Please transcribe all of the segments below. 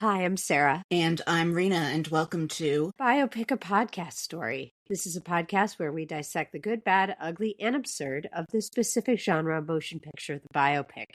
Hi, I'm Sara. And I'm Rena, and welcome to Biopic, a podcast story. This is a podcast where we dissect the good, bad, ugly, and absurd of the specific genre of motion picture, the biopic.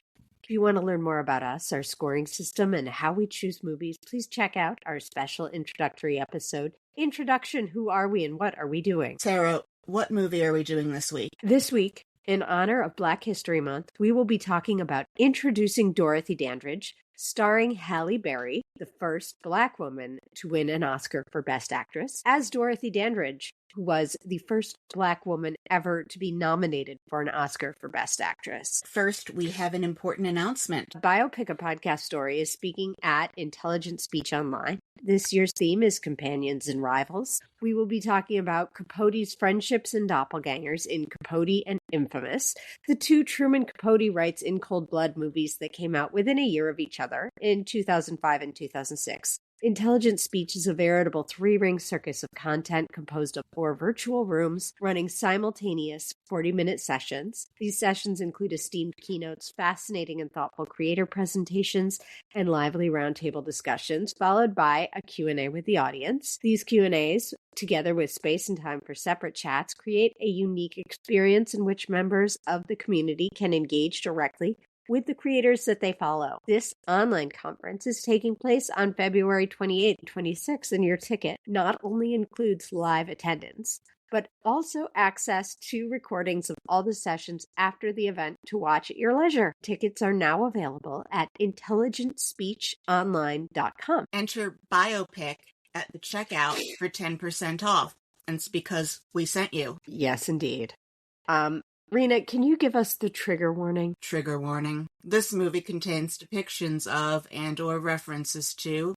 If you want to learn more about us, our scoring system, and how we choose movies, please check out our special introductory episode, Introduction, Who Are We and What Are We Doing? Sara, what movie are we doing this week? This week, in honor of Black History Month, we will be talking about Introducing Dorothy Dandridge, starring Halle Berry, the first Black woman to win an Oscar for Best Actress, as Dorothy Dandridge, who was the first Black woman ever to be nominated for an Oscar for Best Actress. First, we have an important announcement. Biopic, a podcast story, is speaking at Intelligent Speech Online. This year's theme is Companions and Rivals. We will be talking about Capote's friendships and doppelgangers in Capote and Infamous, the two Truman Capote writes in Cold Blood movies that came out within a year of each other in 2005 and 2006. Intelligent Speech is a veritable three-ring circus of content composed of 4 virtual rooms running simultaneous 40-minute sessions. These sessions include esteemed keynotes, fascinating and thoughtful creator presentations, and lively roundtable discussions, followed by a Q&A with the audience. These Q&As, together with space and time for separate chats, create a unique experience in which members of the community can engage directly with the creators that they follow. This online conference is taking place on February 28th and 26th, and your ticket not only includes live attendance, but also access to recordings of all the sessions after the event to watch at your leisure. Tickets are now available at intelligentspeechonline.com. Enter Biopic at the checkout for 10% off. And it's because we sent you. Yes, indeed. Rena, can you give us the trigger warning? Trigger warning. This movie contains depictions of and/or references to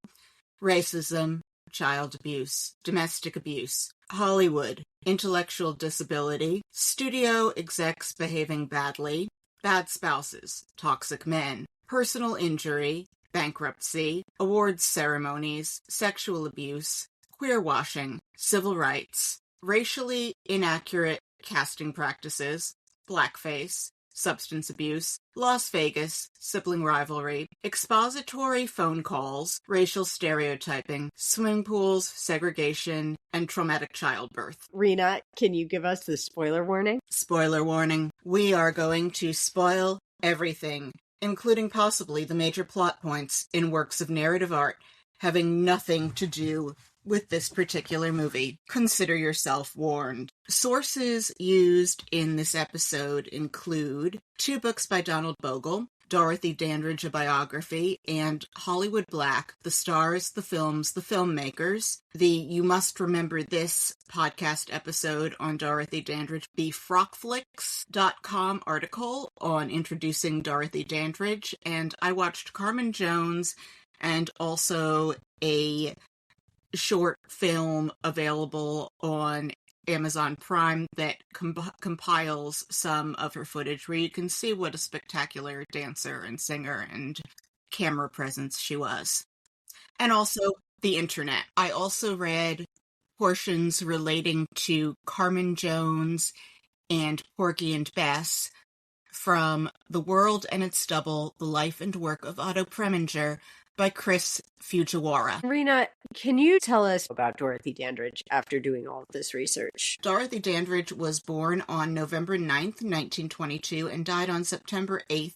racism, child abuse, domestic abuse, Hollywood, intellectual disability, studio execs behaving badly, bad spouses, toxic men, personal injury, bankruptcy, awards ceremonies, sexual abuse, queer washing, civil rights, racially inaccurate casting practices, blackface, substance abuse, Las Vegas, sibling rivalry, expository phone calls, racial stereotyping, swimming pools, segregation, and traumatic childbirth. Rena, can you give us the spoiler warning? Spoiler warning. We are going to spoil everything, including possibly the major plot points in works of narrative art having nothing to do with this particular movie. Consider yourself warned. Sources used in this episode include 2 books by Donald Bogle, Dorothy Dandridge, a biography, and Hollywood Black, the stars, the films, the filmmakers, the You Must Remember This podcast episode on Dorothy Dandridge, the frockflix.com article on introducing Dorothy Dandridge, and I watched Carmen Jones, and also a short film available on Amazon Prime that compiles some of her footage where you can see what a spectacular dancer and singer and camera presence she was. And also the internet. I also read portions relating to Carmen Jones and Porgy and Bess from The World and Its Double, The Life and Work of Otto Preminger, by Chris Fujiwara. Rena, can you tell us about Dorothy Dandridge after doing all of this research? Dorothy Dandridge was born on November 9th, 1922, and died on September 8th,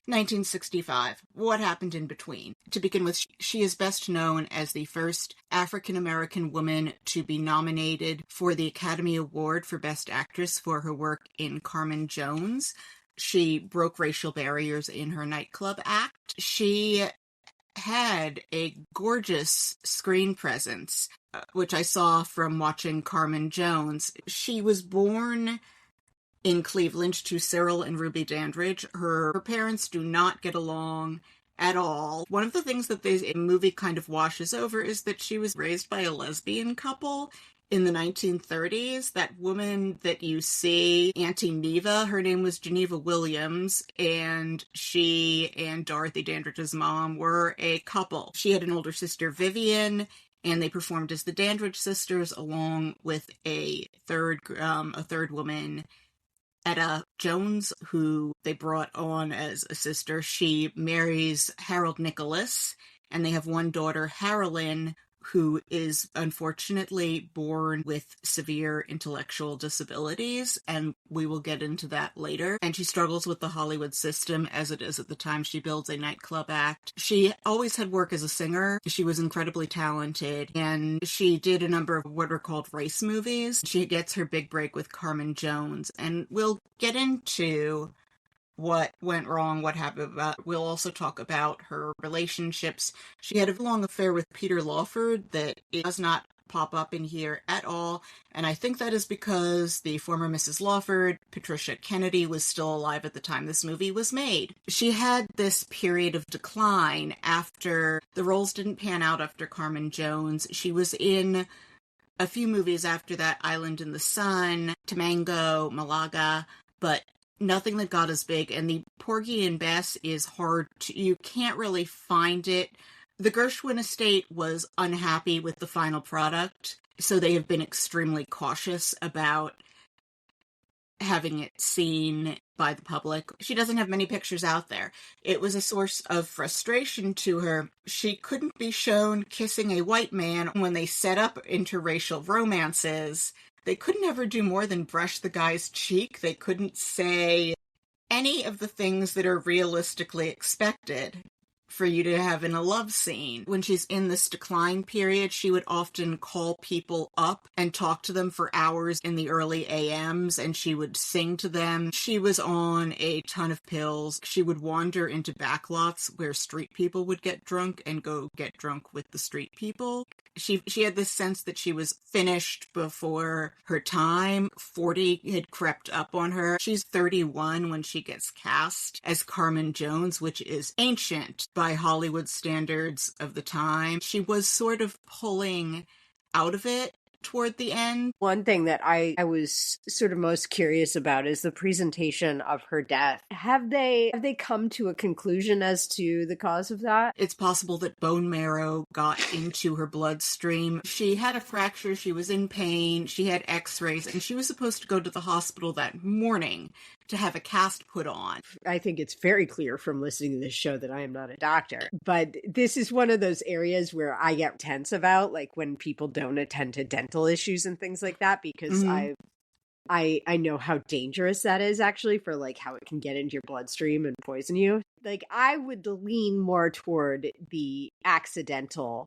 1965. What happened in between? To begin with, she is best known as the first African-American woman to be nominated for the Academy Award for Best Actress for her work in Carmen Jones. She broke racial barriers in her nightclub act. She had a gorgeous screen presence, which I saw from watching Carmen Jones. She was born in Cleveland to Cyril and Ruby Dandridge. Her parents do not get along at all. One of the things that the movie kind of washes over is that she was raised by a lesbian couple in the 1930s. That woman that you see, Auntie Neva, her name was Geneva Williams, and she and Dorothy Dandridge's mom were a couple. She had an older sister, Vivian, and they performed as the Dandridge sisters along with a third woman, Etta Jones, who they brought on as a sister. She marries Harold Nicholas, and they have one daughter, Haralyn, who is unfortunately born with severe intellectual disabilities, and we will get into that later. And she struggles with the Hollywood system as it is at the time she builds a nightclub act. She always had work as a singer. She was incredibly talented, and she did a number of what are called race movies. She gets her big break with Carmen Jones, and we'll get into what went wrong, what happened about. We'll also talk about her relationships. She had a long affair with Peter Lawford that it does not pop up in here at all, and I think that is because the former Mrs. Lawford, Patricia Kennedy, was still alive at the time this movie was made. She had this period of decline after the roles didn't pan out after Carmen Jones. She was in a few movies after that, Island in the Sun, Tamango, Malaga, but nothing that got as big, and the Porgy and Bess is hard to, you can't really find it. The Gershwin estate was unhappy with the final product, so they have been extremely cautious about having it seen by the public. She doesn't have many pictures out there. It was a source of frustration to her. She couldn't be shown kissing a white man when they set up interracial romances. They couldn't ever do more than brush the guy's cheek. They couldn't say any of the things that are realistically expected for you to have in a love scene. When she's in this decline period, she would often call people up and talk to them for hours in the early AMs, and she would sing to them. She was on a ton of pills. She would wander into backlots where street people would get drunk and go get drunk with the street people. She had this sense that she was finished before her time. 40 had crept up on her. She's 31 when she gets cast as Carmen Jones, which is ancient by Hollywood standards of the time. She was sort of pulling out of it toward the end. One thing that I was sort of most curious about is the presentation of her death. Have they come to a conclusion as to the cause of that? It's possible that bone marrow got into her bloodstream. She had a fracture, she was in pain, she had x-rays, and she was supposed to go to the hospital that morning to have a cast put on. I think it's very clear from listening to this show that I am not a doctor, but this is one of those areas where I get tense about, like when people don't attend to dental issues and things like that, because I know how dangerous that is actually for like how it can get into your bloodstream and poison you. Like I would lean more toward the accidental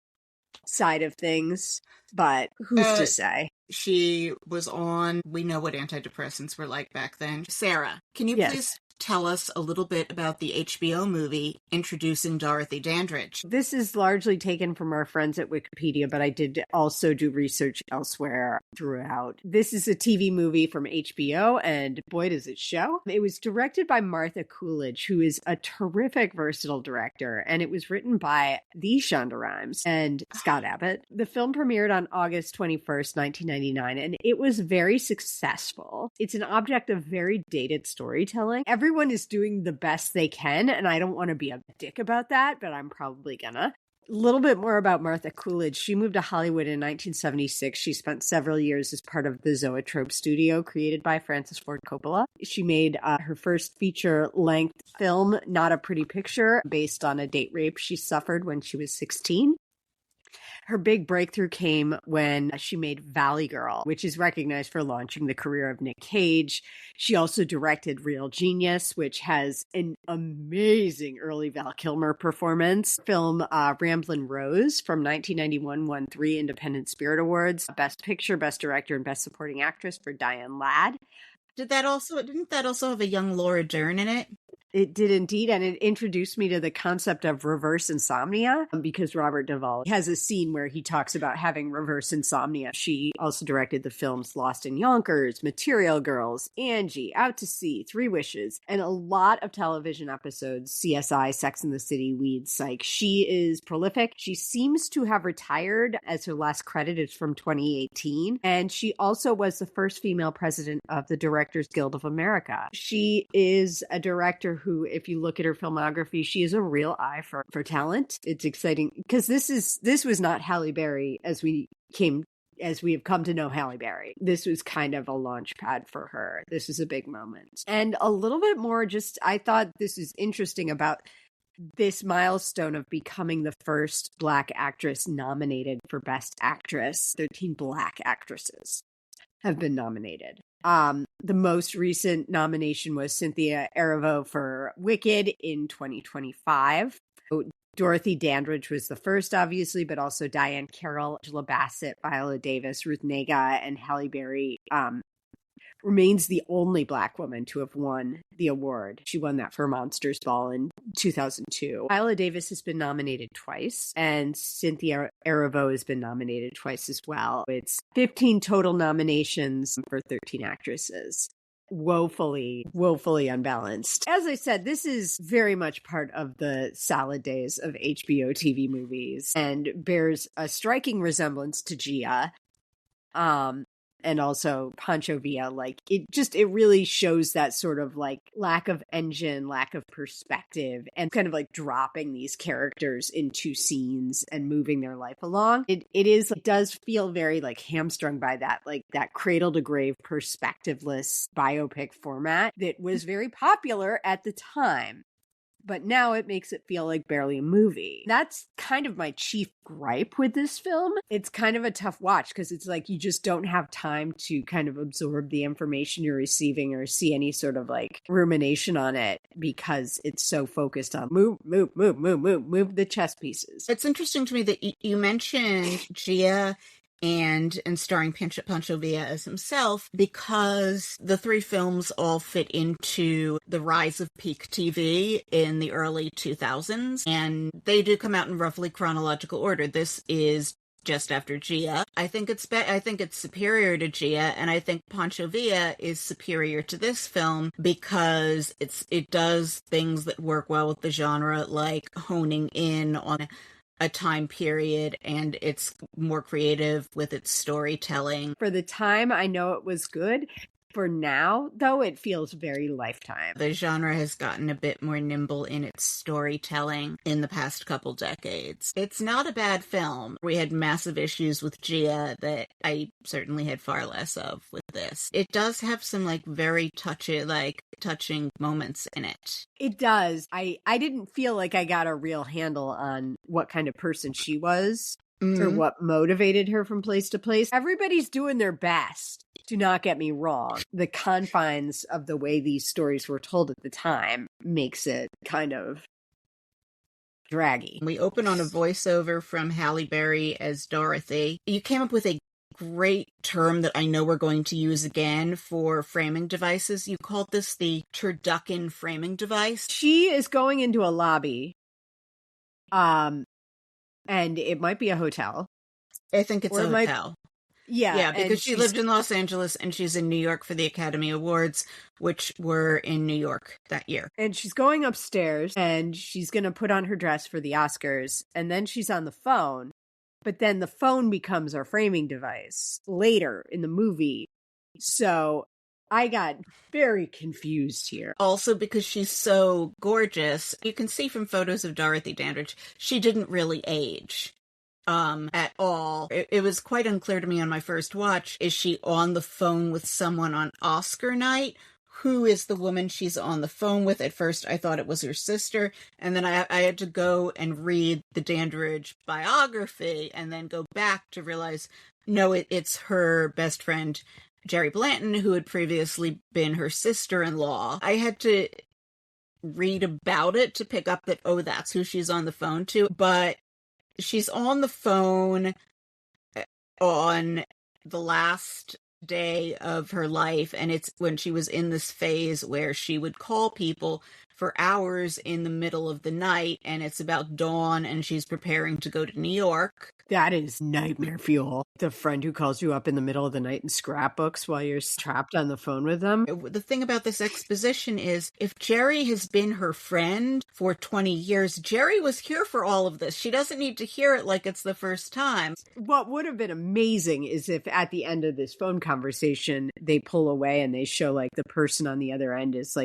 side of things, but who's to say? She was on, we know what antidepressants were like back then. Sara, can you please tell us a little bit about the HBO movie introducing Dorothy Dandridge? This is largely taken from our friends at Wikipedia, but I did also do research elsewhere throughout. This is a TV movie from HBO, and boy, does it show. It was directed by Martha Coolidge, who is a terrific, versatile director, and it was written by the Shonda Rhimes and Scott Abbott. The film premiered on August 21st, 1999, and it was very successful. It's an object of very dated storytelling. Everyone is doing the best they can, and I don't want to be a dick about that, but I'm probably gonna. A little bit more about Martha Coolidge. She moved to Hollywood in 1976. She spent several years as part of the Zoetrope studio created by Francis Ford Coppola. She made her first feature-length film, Not a Pretty Picture, based on a date rape she suffered when she was 16. Her big breakthrough came when she made Valley Girl, which is recognized for launching the career of Nick Cage. She also directed Real Genius, which has an amazing early Val Kilmer performance. Film Ramblin' Rose from 1991 won 3 Independent Spirit Awards, Best Picture, Best Director, and Best Supporting Actress for Diane Ladd. Didn't that also have a young Laura Dern in it? It did indeed, and it introduced me to the concept of reverse insomnia because Robert Duvall has a scene where he talks about having reverse insomnia. She also directed the films Lost in Yonkers, Material Girls, Angie, Out to Sea, 3 Wishes, and a lot of television episodes, CSI, Sex and the City, Weeds, Psych. She is prolific. She seems to have retired as her last credit is from 2018, and she also was the first female president of the Directors Guild of America. She is a director who, if you look at her filmography, she is a real eye for talent. It's exciting because this was not Halle Berry as we have come to know Halle Berry. This was kind of a launch pad for her. This was a big moment. And a little bit more I thought this is interesting about this milestone of becoming the first Black actress nominated for Best Actress. 13 Black actresses have been nominated. The most recent nomination was Cynthia Erivo for Wicked in 2025. Dorothy Dandridge was the first, obviously, but also Diane Carroll, Angela Bassett, Viola Davis, Ruth Negga, and Halle Berry remains the only Black woman to have won the award. She won that for Monsters Ball in 2002. Viola Davis has been nominated twice, and Cynthia Erivo has been nominated twice as well. It's 15 total nominations for 13 actresses. Woefully unbalanced. As I said, this is very much part of the salad days of HBO TV movies and bears a striking resemblance to Gia. And also Pancho Villa. Like, it really shows that sort of like lack of engine, lack of perspective, and kind of like dropping these characters into scenes and moving their life along. It does feel very like hamstrung by that, like that cradle to grave perspectiveless biopic format that was very popular at the time. But now it makes it feel like barely a movie. That's kind of my chief gripe with this film. It's kind of a tough watch because it's like you just don't have time to kind of absorb the information you're receiving or see any sort of like rumination on it because it's so focused on move the chess pieces. It's interesting to me that you mentioned Gia and starring Pancho Villa as himself, because the three films all fit into the rise of peak TV in the early 2000s, and they do come out in roughly chronological order. This is just after Gia. I think it's superior to Gia, and I think Pancho Villa is superior to this film because it does things that work well with the genre, like honing in on a time period, and it's more creative with its storytelling. For the time, I know it was good. For now, though, it feels very Lifetime. The genre has gotten a bit more nimble in its storytelling in the past couple decades. It's not a bad film. We had massive issues with Gia that I certainly had far less of with this. It does have some very touching moments in it. It does. I didn't feel like I got a real handle on what kind of person she was. Mm-hmm. Or what motivated her from place to place. Everybody's doing their best. Do not get me wrong. The confines of the way these stories were told at the time makes it kind of draggy. We open on a voiceover from Halle Berry as Dorothy. You came up with a great term that I know we're going to use again for framing devices. You called this the turducken framing device. She is going into a lobby. And it might be a hotel. I think it's a hotel. Yeah, because she lived in Los Angeles and she's in New York for the Academy Awards, which were in New York that year. And she's going upstairs and she's going to put on her dress for the Oscars. And then she's on the phone. But then the phone becomes our framing device later in the movie. So I got very confused here. Also because she's so gorgeous. You can see from photos of Dorothy Dandridge, she didn't really age at all. It was quite unclear to me on my first watch. Is she on the phone with someone on Oscar night? Who is the woman she's on the phone with? At first, I thought it was her sister. And then I had to go and read the Dandridge biography and then go back to realize, no, it's her best friend, Jerry Blanton, who had previously been her sister-in-law. I had to read about it to pick up that, oh, that's who she's on the phone to. But she's on the phone on the last day of her life, and it's when she was in this phase where she would call people for hours in the middle of the night, and it's about dawn, and she's preparing to go to New York. That is nightmare fuel. The friend who calls you up in the middle of the night and scrapbooks while you're trapped on the phone with them. The thing about this exposition is, if Jerry has been her friend for 20 years, Jerry was here for all of this. She doesn't need to hear it like it's the first time. What would have been amazing is if at the end of this phone conversation, they pull away and they show the person on the other end is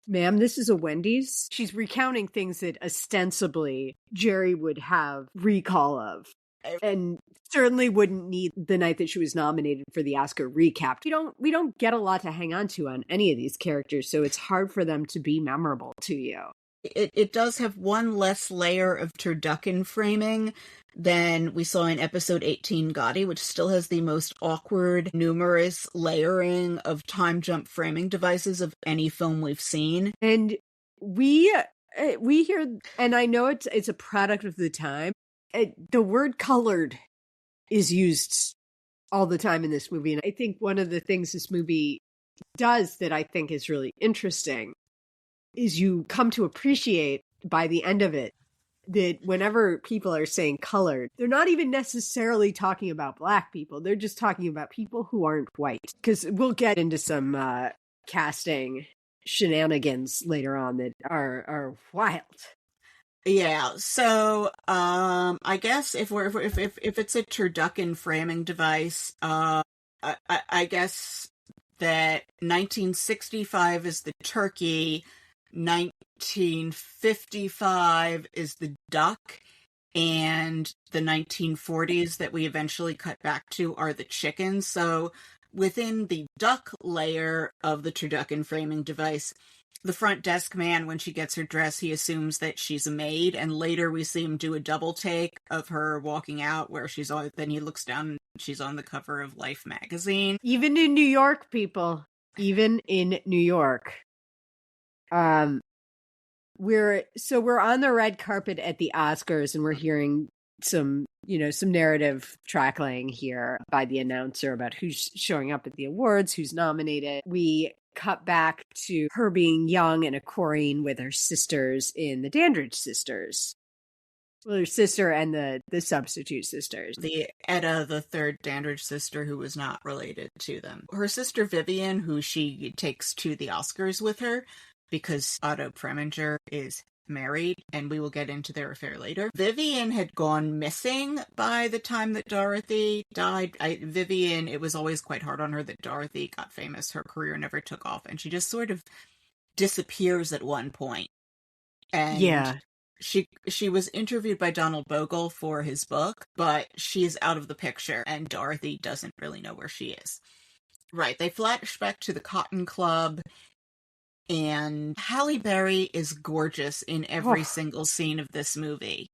ma'am, this is a Wendy's. She's recounting things that ostensibly Jerry would have recall of. And certainly wouldn't need the night that she was nominated for the Oscar recap. We don't get a lot to hang on to on any of these characters, so it's hard for them to be memorable to you. It does have one less layer of turducken framing than we saw in episode 18 Gotti, which still has the most awkward, numerous layering of time jump framing devices of any film we've seen. And we hear, and I know it's a product of the time, the word colored is used all the time in this movie. And I think one of the things this movie does that I think is really interesting is you come to appreciate by the end of it that whenever people are saying colored, they're not even necessarily talking about Black people. They're just talking about people who aren't white. Because we'll get into some casting shenanigans later on that are wild. Yeah, so I guess if it's a turducken framing device, I guess that 1965 is the turkey, 1955 is the duck, and the 1940s that we eventually cut back to are the chickens. So within the duck layer of the turducken framing device, the front desk man, when she gets her dress, he assumes that she's a maid, and later we see him do a double take of her walking out where she's on, then he looks down and she's on the cover of Life magazine. Even in New York, people. Even in New York. We're on the red carpet at the Oscars, and we're hearing some narrative trackling here by the announcer about who's showing up at the awards, who's nominated. We cut back to her being young and aquariing with her sisters in the Dandridge sisters. Well, her sister and the substitute sisters. The Etta, the third Dandridge sister, who was not related to them. Her sister Vivian, who she takes to the Oscars with her, because Otto Preminger is married, and we will get into their affair later. Vivian had gone missing by the time that Dorothy died. Vivian, it was always quite hard on her that Dorothy got famous. Her career never took off, and she just sort of disappears at one point. And yeah. She was interviewed by Donald Bogle for his book, but she's out of the picture, and Dorothy doesn't really know where she is. Right, they flash back to the Cotton Club, and Halle Berry is gorgeous in every single scene of this movie.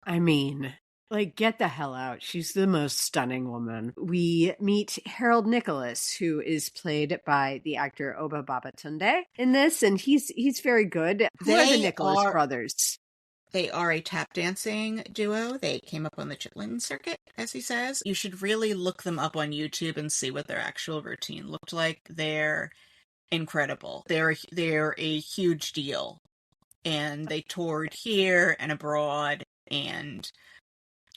I mean, like, get the hell out. She's the most stunning woman. We meet Harold Nicholas, who is played by the actor Oba Babatunde in this, and he's very good. Who are the Nicholas brothers? They are a tap dancing duo. They came up on the Chitlin circuit, as he says. You should really look them up on YouTube and see what their actual routine looked like. They're incredible. They're a huge deal. And they toured here and abroad, and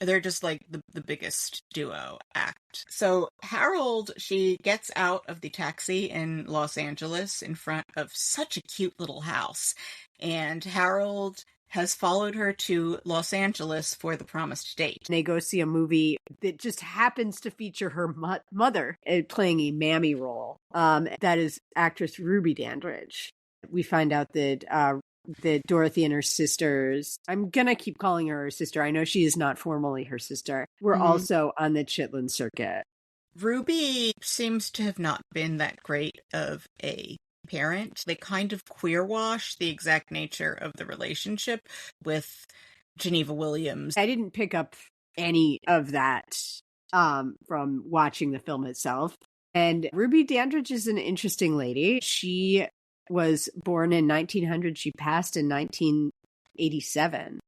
they're just like the biggest duo act. So Harold, she gets out of the taxi in Los Angeles in front of such a cute little house. And Harold has followed her to Los Angeles for the promised date. They go see a movie that just happens to feature her mother playing a mammy role. That is actress Ruby Dandridge. We find out that Dorothy and her sisters, I'm going to keep calling her sister. I know she is not formally her sister. We're also on the Chitlin circuit. Ruby seems to have not been that great of a parent. They kind of queer-wash the exact nature of the relationship with Geneva Williams. I didn't pick up any of that from watching the film itself. And Ruby Dandridge is an interesting lady. She was born in 1900. She passed in 1987.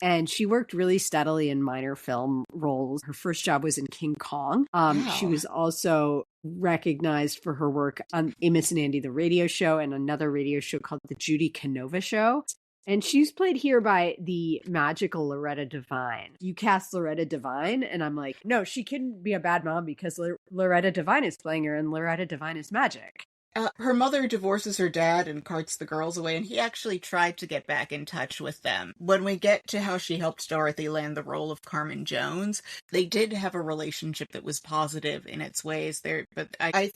And she worked really steadily in minor film roles. Her first job was in King Kong. Wow. She was also recognized for her work on Amos and Andy, the radio show, and another radio show called The Judy Canova Show. And she's played here by the magical Loretta Devine. You cast Loretta Devine, and I'm like, no, she couldn't be a bad mom because Loretta Devine is playing her, and Loretta Devine is magic. Her mother divorces her dad and carts the girls away, and he actually tried to get back in touch with them. When we get to how she helped Dorothy land the role of Carmen Jones, they did have a relationship that was positive in its ways there, but I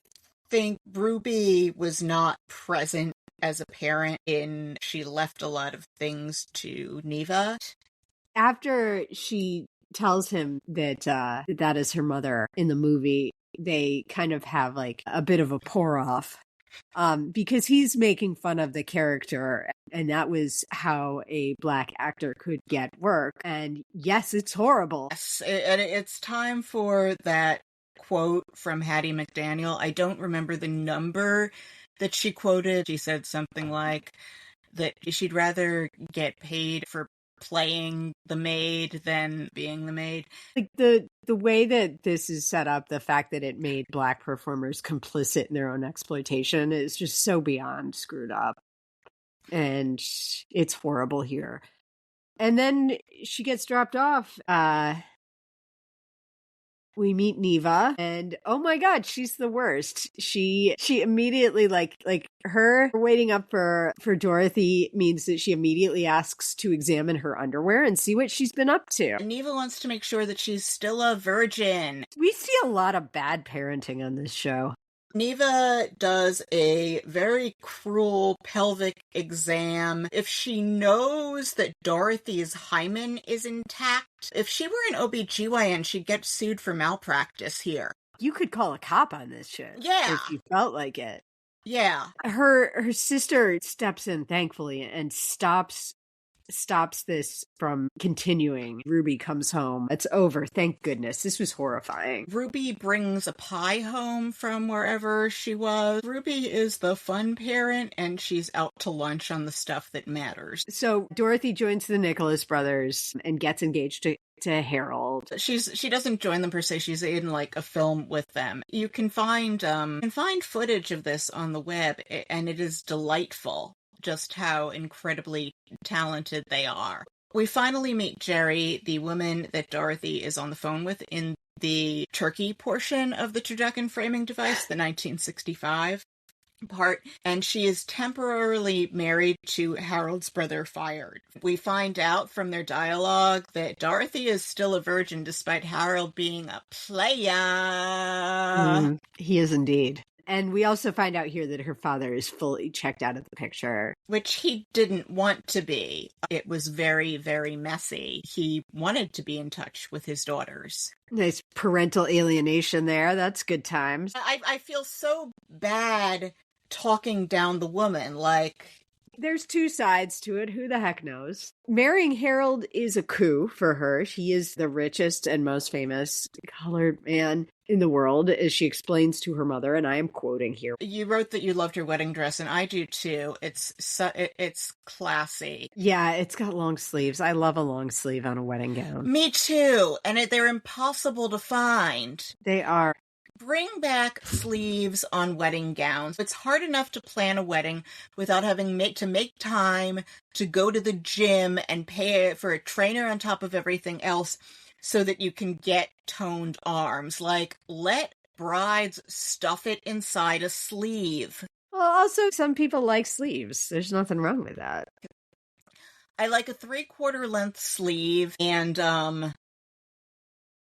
think Ruby was not present as a parent she left a lot of things to Neva. After she tells him that that is her mother in the movie, they kind of have like a bit of a pour off. because he's making fun of the character, and that was how a Black actor could get work. And yes, it's horrible. Yes, and it's time for that quote from Hattie McDaniel. I don't remember the number that she quoted. She said something like that she'd rather get paid for playing the maid than being the maid. Like the way that this is set up, the fact that it made Black performers complicit in their own exploitation is just so beyond screwed up. And it's horrible here. And then she gets dropped off. We meet Neva, and oh my God, she's the worst. She immediately like her waiting up for Dorothy means that she immediately asks to examine her underwear and see what she's been up to. Neva wants to make sure that she's still a virgin. We see a lot of bad parenting on this show. Neva does a very cruel pelvic exam. If she knows that Dorothy's hymen is intact, if she were an OBGYN, she'd get sued for malpractice here. You could call a cop on this shit. Yeah. If you felt like it. Yeah. Her sister steps in, thankfully, and stops this from continuing. Ruby comes home. It's over. Thank goodness. This was horrifying. Ruby brings a pie home from wherever she was. Ruby is the fun parent, and she's out to lunch on the stuff that matters. So Dorothy joins the Nicholas brothers and gets engaged to Harold. She doesn't join them per se. She's in like a film with them. You can find footage of this on the web, and it is delightful just how incredibly talented they are. We finally meet Jerry, the woman that Dorothy is on the phone with in the turkey portion of the turducken framing device, the 1965 part, and she is temporarily married to Harold's brother, Fired. We find out from their dialogue that Dorothy is still a virgin despite Harold being a player. He is indeed. And we also find out here that her father is fully checked out of the picture. Which he didn't want to be. It was very, very messy. He wanted to be in touch with his daughters. Nice parental alienation there. That's good times. I feel so bad talking down the woman, like... There's two sides to it. Who the heck knows? Marrying Harold is a coup for her. He is the richest and most famous colored man in the world, as she explains to her mother, and I am quoting here. You wrote that you loved her wedding dress, and I do too. It's classy. Yeah, it's got long sleeves. I love a long sleeve on a wedding gown. Me too, and they're impossible to find. They are. Bring back sleeves on wedding gowns. It's hard enough to plan a wedding without having to make time to go to the gym and pay for a trainer on top of everything else so that you can get toned arms. Like, let brides stuff it inside a sleeve. Well, also, some people like sleeves. There's nothing wrong with that. I like a 3/4 length sleeve and,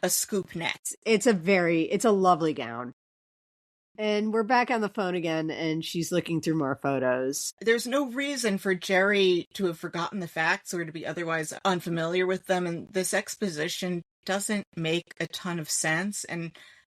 a scoop neck. It's a lovely gown. And we're back on the phone again, and she's looking through more photos. There's no reason for Jerry to have forgotten the facts or to be otherwise unfamiliar with them, and this exposition doesn't make a ton of sense, and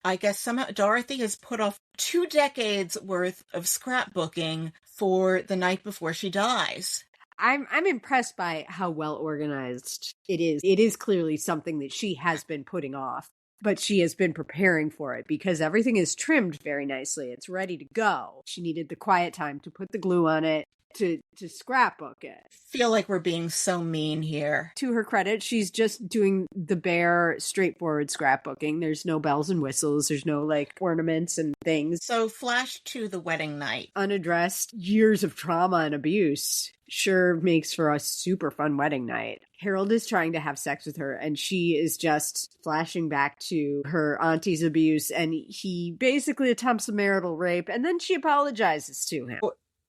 I guess somehow Dorothy has put off 2 decades worth of scrapbooking for the night before she dies. I'm impressed by how well organized it is. It is clearly something that she has been putting off, but she has been preparing for it because everything is trimmed very nicely. It's ready to go. She needed the quiet time to put the glue on it, to scrapbook it. I feel like we're being so mean here. To her credit, she's just doing the bare, straightforward scrapbooking. There's no bells and whistles. There's no, like, ornaments and things. So flash to the wedding night. Unaddressed years of trauma and abuse sure makes for a super fun wedding night. Harold is trying to have sex with her, and she is just flashing back to her auntie's abuse, and he basically attempts a marital rape, and then she apologizes to him.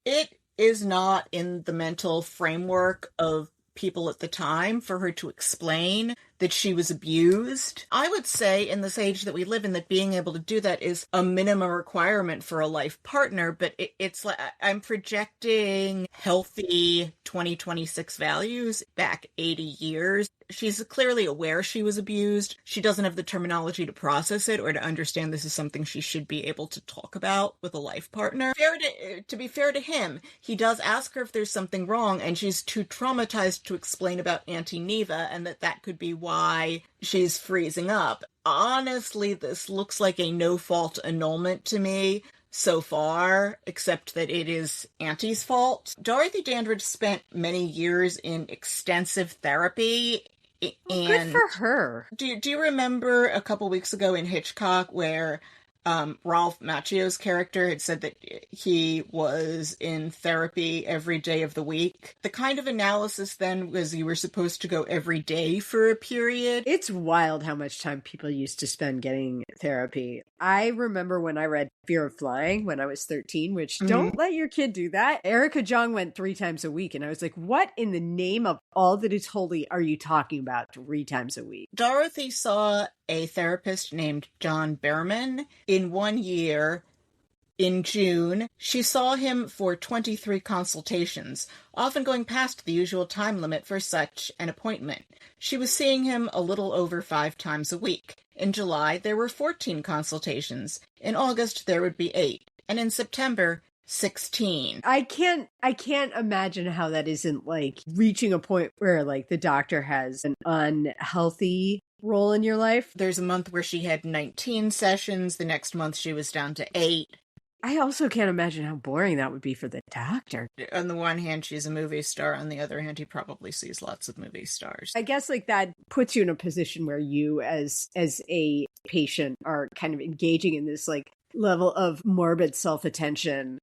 It is not in the mental framework of people at the time for her to explain that she was abused. I would say in this age that we live in that being able to do that is a minimum requirement for a life partner, but it's like I'm projecting healthy 2026 values back 80 years. She's clearly aware she was abused. She doesn't have the terminology to process it or to understand this is something she should be able to talk about with a life partner. To be fair to him, he does ask her if there's something wrong, and she's too traumatized to explain about Auntie Neva, and that could be why she's freezing up. Honestly, this looks like a no-fault annulment to me so far, except that it is Auntie's fault. Dorothy Dandridge spent many years in extensive therapy. Good for her. Do you remember a couple weeks ago in Hitchcock where Ralph Macchio's character had said that he was in therapy every day of the week? The kind of analysis then was you were supposed to go every day for a period. It's wild how much time people used to spend getting therapy. I remember when I read Fear of Flying when I was 13, which don't let your kid do that. Erica Jong went 3 times a week, and I was like, what in the name of all that is holy are you talking about 3 times a week? Dorothy saw a therapist named John Behrman in 1 year. In June, she saw him for 23 consultations, often going past the usual time limit for such an appointment. She was seeing him a little over 5 times a week. In July, there were 14 consultations. In August, there would be 8. And in September, 16. I can't imagine how that isn't like reaching a point where like the doctor has an unhealthy role in your life. There's a month where she had 19 sessions. The next month she was down to 8. I also can't imagine how boring that would be for the doctor. On the one hand, she's a movie star. On the other hand, he probably sees lots of movie stars. I guess like that puts you in a position where you as a patient are kind of engaging in this like level of morbid self-attention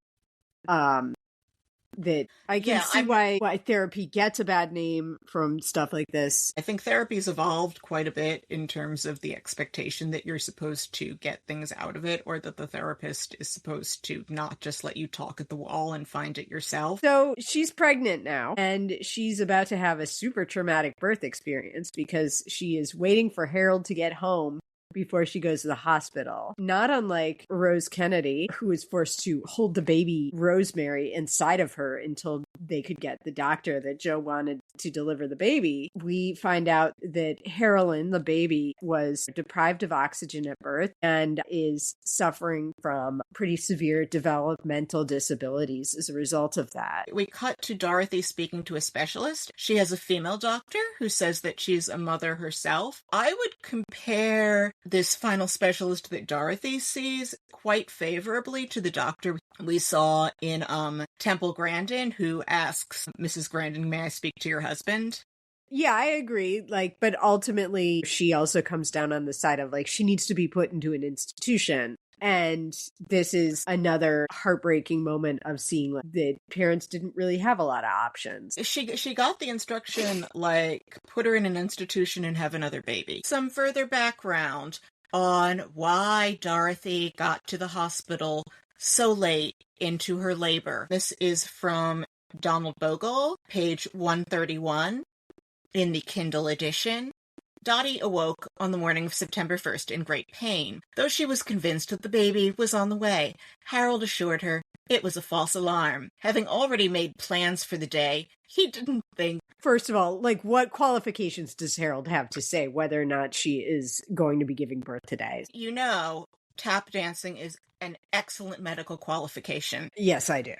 that I can see why therapy gets a bad name from stuff like this. I think therapy's evolved quite a bit in terms of the expectation that you're supposed to get things out of it, or that the therapist is supposed to not just let you talk at the wall and find it yourself. So she's pregnant now, and she's about to have a super traumatic birth experience because she is waiting for Harold to get home before she goes to the hospital. Not unlike Rose Kennedy, who was forced to hold the baby Rosemary inside of her until they could get the doctor that Joe wanted to deliver the baby. We find out that Harolyn, the baby, was deprived of oxygen at birth and is suffering from pretty severe developmental disabilities as a result of that. We cut to Dorothy speaking to a specialist. She has a female doctor who says that she's a mother herself. I would compare this final specialist that Dorothy sees quite favorably to the doctor we saw in Temple Grandin, who asks Mrs. Grandin, may I speak to your husband? Yeah, I agree. Like, but ultimately she also comes down on the side of like, she needs to be put into an institution. And this is another heartbreaking moment of seeing like, that parents didn't really have a lot of options. She got the instruction, like, put her in an institution and have another baby. Some further background on why Dorothy got to the hospital so late into her labor. This is from Donald Bogle, page 131 in the Kindle edition. Dottie awoke on the morning of September 1st in great pain. Though she was convinced that the baby was on the way, Harold assured her it was a false alarm. Having already made plans for the day, he didn't think... First of all, like, what qualifications does Harold have to say whether or not she is going to be giving birth today? You know, tap dancing is an excellent medical qualification. Yes, I do.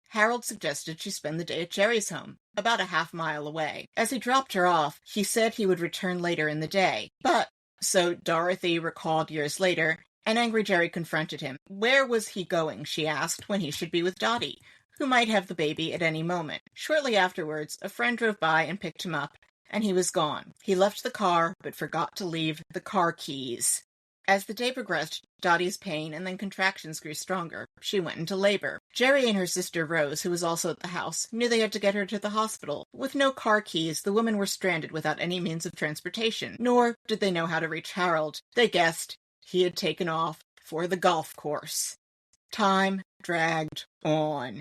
Harold suggested she spend the day at Jerry's home, about a half-mile away. As he dropped her off, he said he would return later in the day. But, so Dorothy recalled years later, an angry Jerry confronted him. Where was he going, she asked, when he should be with Dottie, who might have the baby at any moment. Shortly afterwards, a friend drove by and picked him up, and he was gone. He left the car, but forgot to leave the car keys. As the day progressed, Dottie's pain and then contractions grew stronger. She went into labor. Jerry and her sister Rose, who was also at the house, knew they had to get her to the hospital. With no car keys, the women were stranded without any means of transportation, nor did they know how to reach Harold. They guessed he had taken off for the golf course. Time dragged on.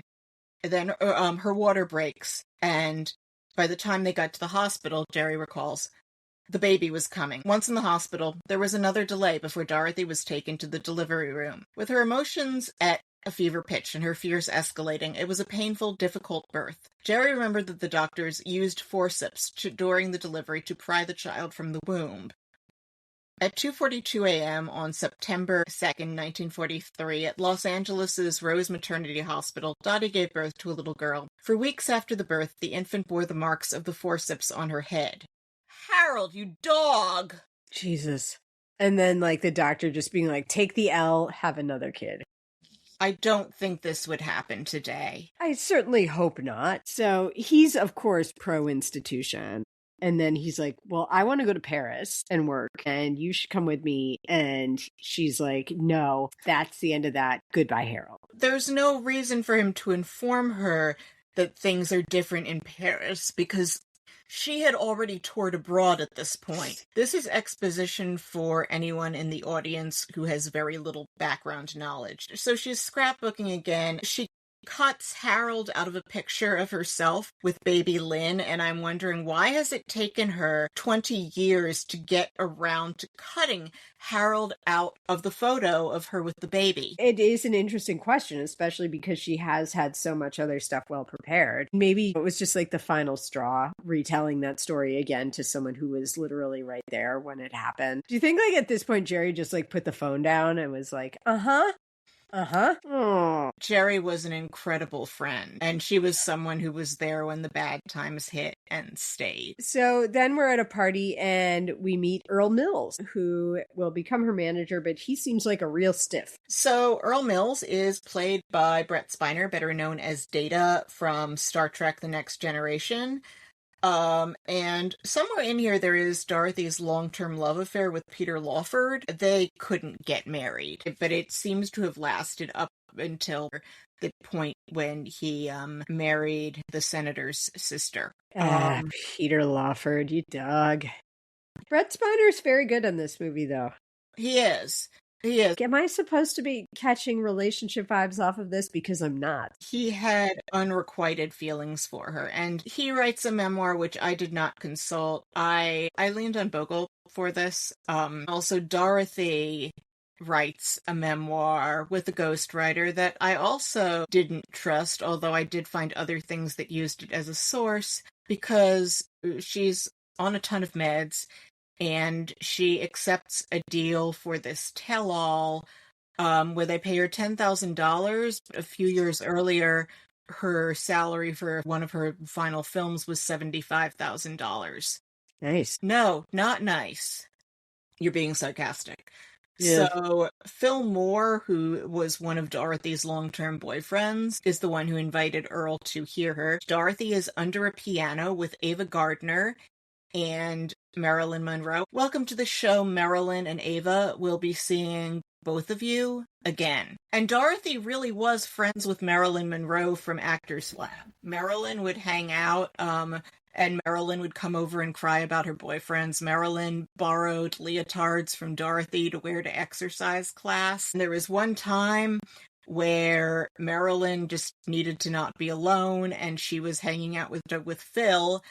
Then her water breaks, and By the time they got to the hospital, Jerry recalls, the baby was coming. Once in the hospital, there was another delay before Dorothy was taken to the delivery room. With her emotions at a fever pitch and her fears escalating, it was a painful, difficult birth. Jerry remembered that the doctors used forceps during the delivery to pry the child from the womb. At 2:42 a.m. on September 2nd, 1943, at Los Angeles' Rose Maternity Hospital, Dottie gave birth to a little girl. For weeks after the birth, the infant bore the marks of the forceps on her head. Harold, you dog! Jesus. And then, the doctor just being like, take the L, have another kid. I don't think this would happen today. I certainly hope not. So he's, of course, pro-institution. And then he's like, well, I want to go to Paris and work, and you should come with me. And she's like, no, that's the end of that. Goodbye, Harold. There's no reason for him to inform her that things are different in Paris, because she had already toured abroad at this point. This is exposition for anyone in the audience who has very little background knowledge. So she's scrapbooking again. She cuts Harold out of a picture of herself with baby Lynn, and I'm wondering, why has it taken her 20 years to get around to cutting Harold out of the photo of her with the baby? It is an interesting question, especially because she has had so much other stuff well prepared. Maybe it was just the final straw, retelling that story again to someone who was literally right there when it happened. Do you think at this point Jerry just put the phone down and was like, uh-huh? Oh. Jerry was an incredible friend, and she was someone who was there when the bad times hit and stayed. So then we're at a party and we meet Earl Mills, who will become her manager, but he seems like a real stiff. So Earl Mills is played by Brett Spiner, better known as Data from Star Trek The Next Generation. And somewhere in here there is Dorothy's long-term love affair with Peter Lawford. They couldn't get married, but it seems to have lasted up until the point when he married the senator's sister. Peter Lawford, you dog. Brett Spiner's very good in this movie, though. He is. Am I supposed to be catching relationship vibes off of this? Because I'm not. He had unrequited feelings for her, and he writes a memoir which I did not consult. I leaned on Bogle for this. Also, Dorothy writes a memoir with a ghostwriter that I also didn't trust, although I did find other things that used it as a source, because she's on a ton of meds, and she accepts a deal for this tell-all where they pay her $10,000. A few years earlier, her salary for one of her final films was $75,000. Nice. No, not nice. You're being sarcastic. Yeah. So Phil Moore, who was one of Dorothy's long-term boyfriends, is the one who invited Earl to hear her. Dorothy is under a piano with Ava Gardner and Marilyn Monroe. Welcome to the show, Marilyn and Ava. We'll be seeing both of you again. And Dorothy really was friends with Marilyn Monroe from Actors Lab. Marilyn would hang out, and Marilyn would come over and cry about her boyfriends. Marilyn borrowed leotards from Dorothy to wear to exercise class. And there was one time where Marilyn just needed to not be alone, and she was hanging out with Phil,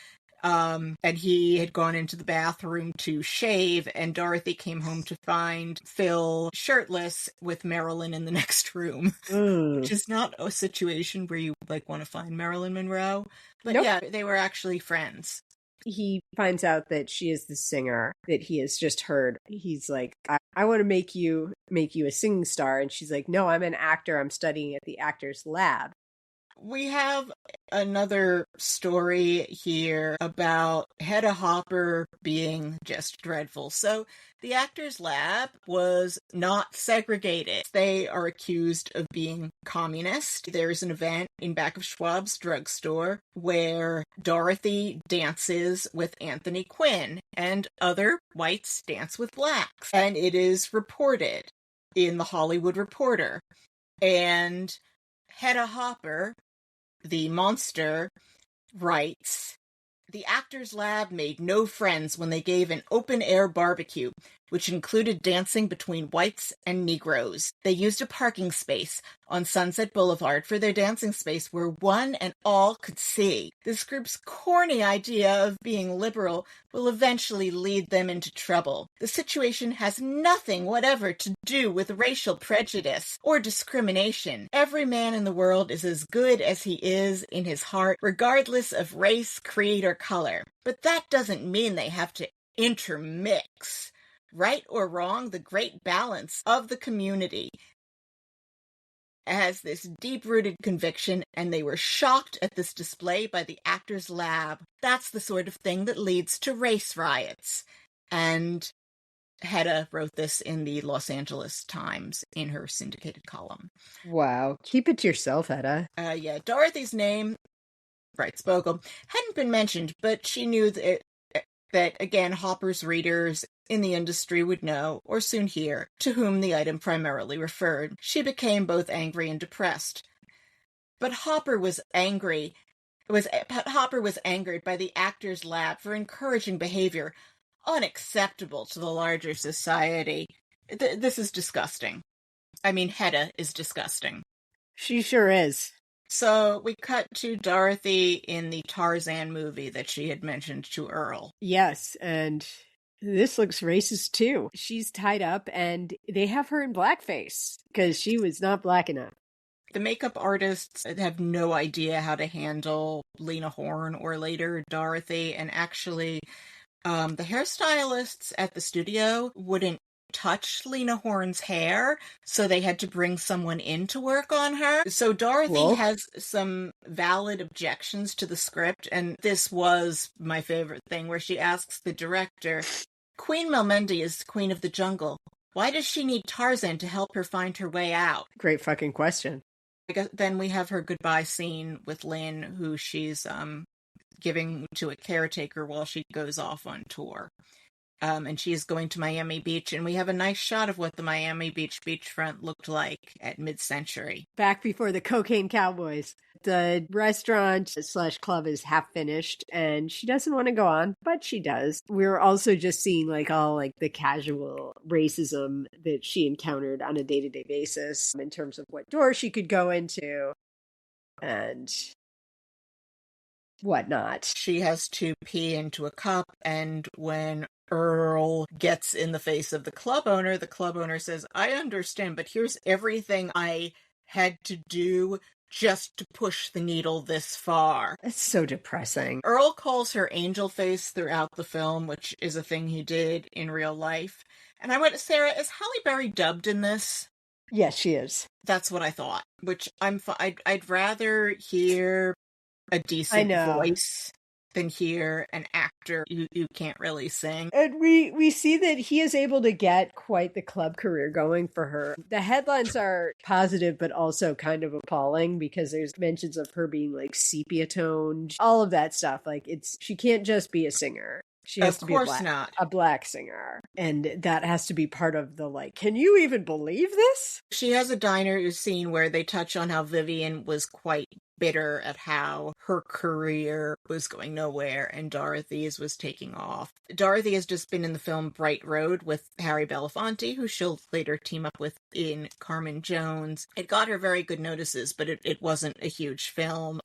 and he had gone into the bathroom to shave, and Dorothy came home to find Phil shirtless with Marilyn in the next room. Which is not a situation where you want to find Marilyn Monroe. But Nope. Yeah, they were actually friends. He finds out that she is the singer that he has just heard. He's like, I want to make you a singing star. And she's like, no, I'm an actor. I'm studying at the Actors Lab. We have another story here about Hedda Hopper being just dreadful. So the Actors Lab was not segregated. They are accused of being communist. There's an event in back of Schwab's drugstore where Dorothy dances with Anthony Quinn and other whites dance with blacks. And it is reported in the Hollywood Reporter. And Hedda Hopper, the monster, writes, the Actors Lab made no friends when they gave an open-air barbecue. which included dancing between whites and Negroes. They used a parking space on Sunset Boulevard for their dancing space where one and all could see. This group's corny idea of being liberal will eventually lead them into trouble. The situation has nothing whatever to do with racial prejudice or discrimination. Every man in the world is as good as he is in his heart, regardless of race, creed, or color. But that doesn't mean they have to intermix. Right or wrong, the great balance of the community has this deep-rooted conviction, and they were shocked at this display by the actors' lab. That's the sort of thing that leads to race riots. And Hedda wrote this in the Los Angeles Times in her syndicated column. Wow. Keep it to yourself, Hedda. Yeah, Dorothy's name, writes Bogle, hadn't been mentioned, but she knew that, again, Hopper's readers in the industry would know, or soon hear, to whom the item primarily referred. She became both angry and depressed. But Hopper was angered by the actors' lab for encouraging behavior unacceptable to the larger society. This is disgusting. I mean, Hedda is disgusting. She sure is. So we cut to Dorothy in the Tarzan movie that she had mentioned to Earl. Yes, and this looks racist too. She's tied up and they have her in blackface because she was not black enough. The makeup artists have no idea how to handle Lena Horne or later Dorothy, and actually the hairstylists at the studio wouldn't touch Lena Horne's hair, so they had to bring someone in to work on her. So Dorothy has some valid objections to the script, and this was my favorite thing, where she asks the director, Queen Melmendi is Queen of the Jungle. Why does she need Tarzan to help her find her way out? Great fucking question. Then we have her goodbye scene with Lynn, who she's giving to a caretaker while she goes off on tour. And she is going to Miami Beach, and we have a nice shot of what the Miami Beach beachfront looked like at mid-century. Back before the Cocaine Cowboys. The restaurant/club is half finished, and she doesn't want to go on, but she does. We're also just seeing all the casual racism that she encountered on a day-to-day basis in terms of what door she could go into and whatnot. She has to pee into a cup, and when Earl gets in the face of the club owner says, I understand, but here's everything I had to do just to push the needle this far. It's so depressing. Earl calls her angel face throughout the film, which is a thing he did in real life. And I went, Sarah, is Halle Berry dubbed in this? Yes, she is. That's what I thought, which I'd rather hear a decent voice than hear an actor who can't really sing. And we see that he is able to get quite the club career going for her. The headlines are positive, but also kind of appalling because there's mentions of her being sepia toned, all of that stuff. She can't just be a singer. She has to be a black singer. And that has to be part of the can you even believe this? She has a diner scene where they touch on how Vivian was quite bitter at how her career was going nowhere and Dorothy's was taking off. Dorothy has just been in the film Bright Road with Harry Belafonte, who she'll later team up with in Carmen Jones. It got her very good notices, but it wasn't a huge film.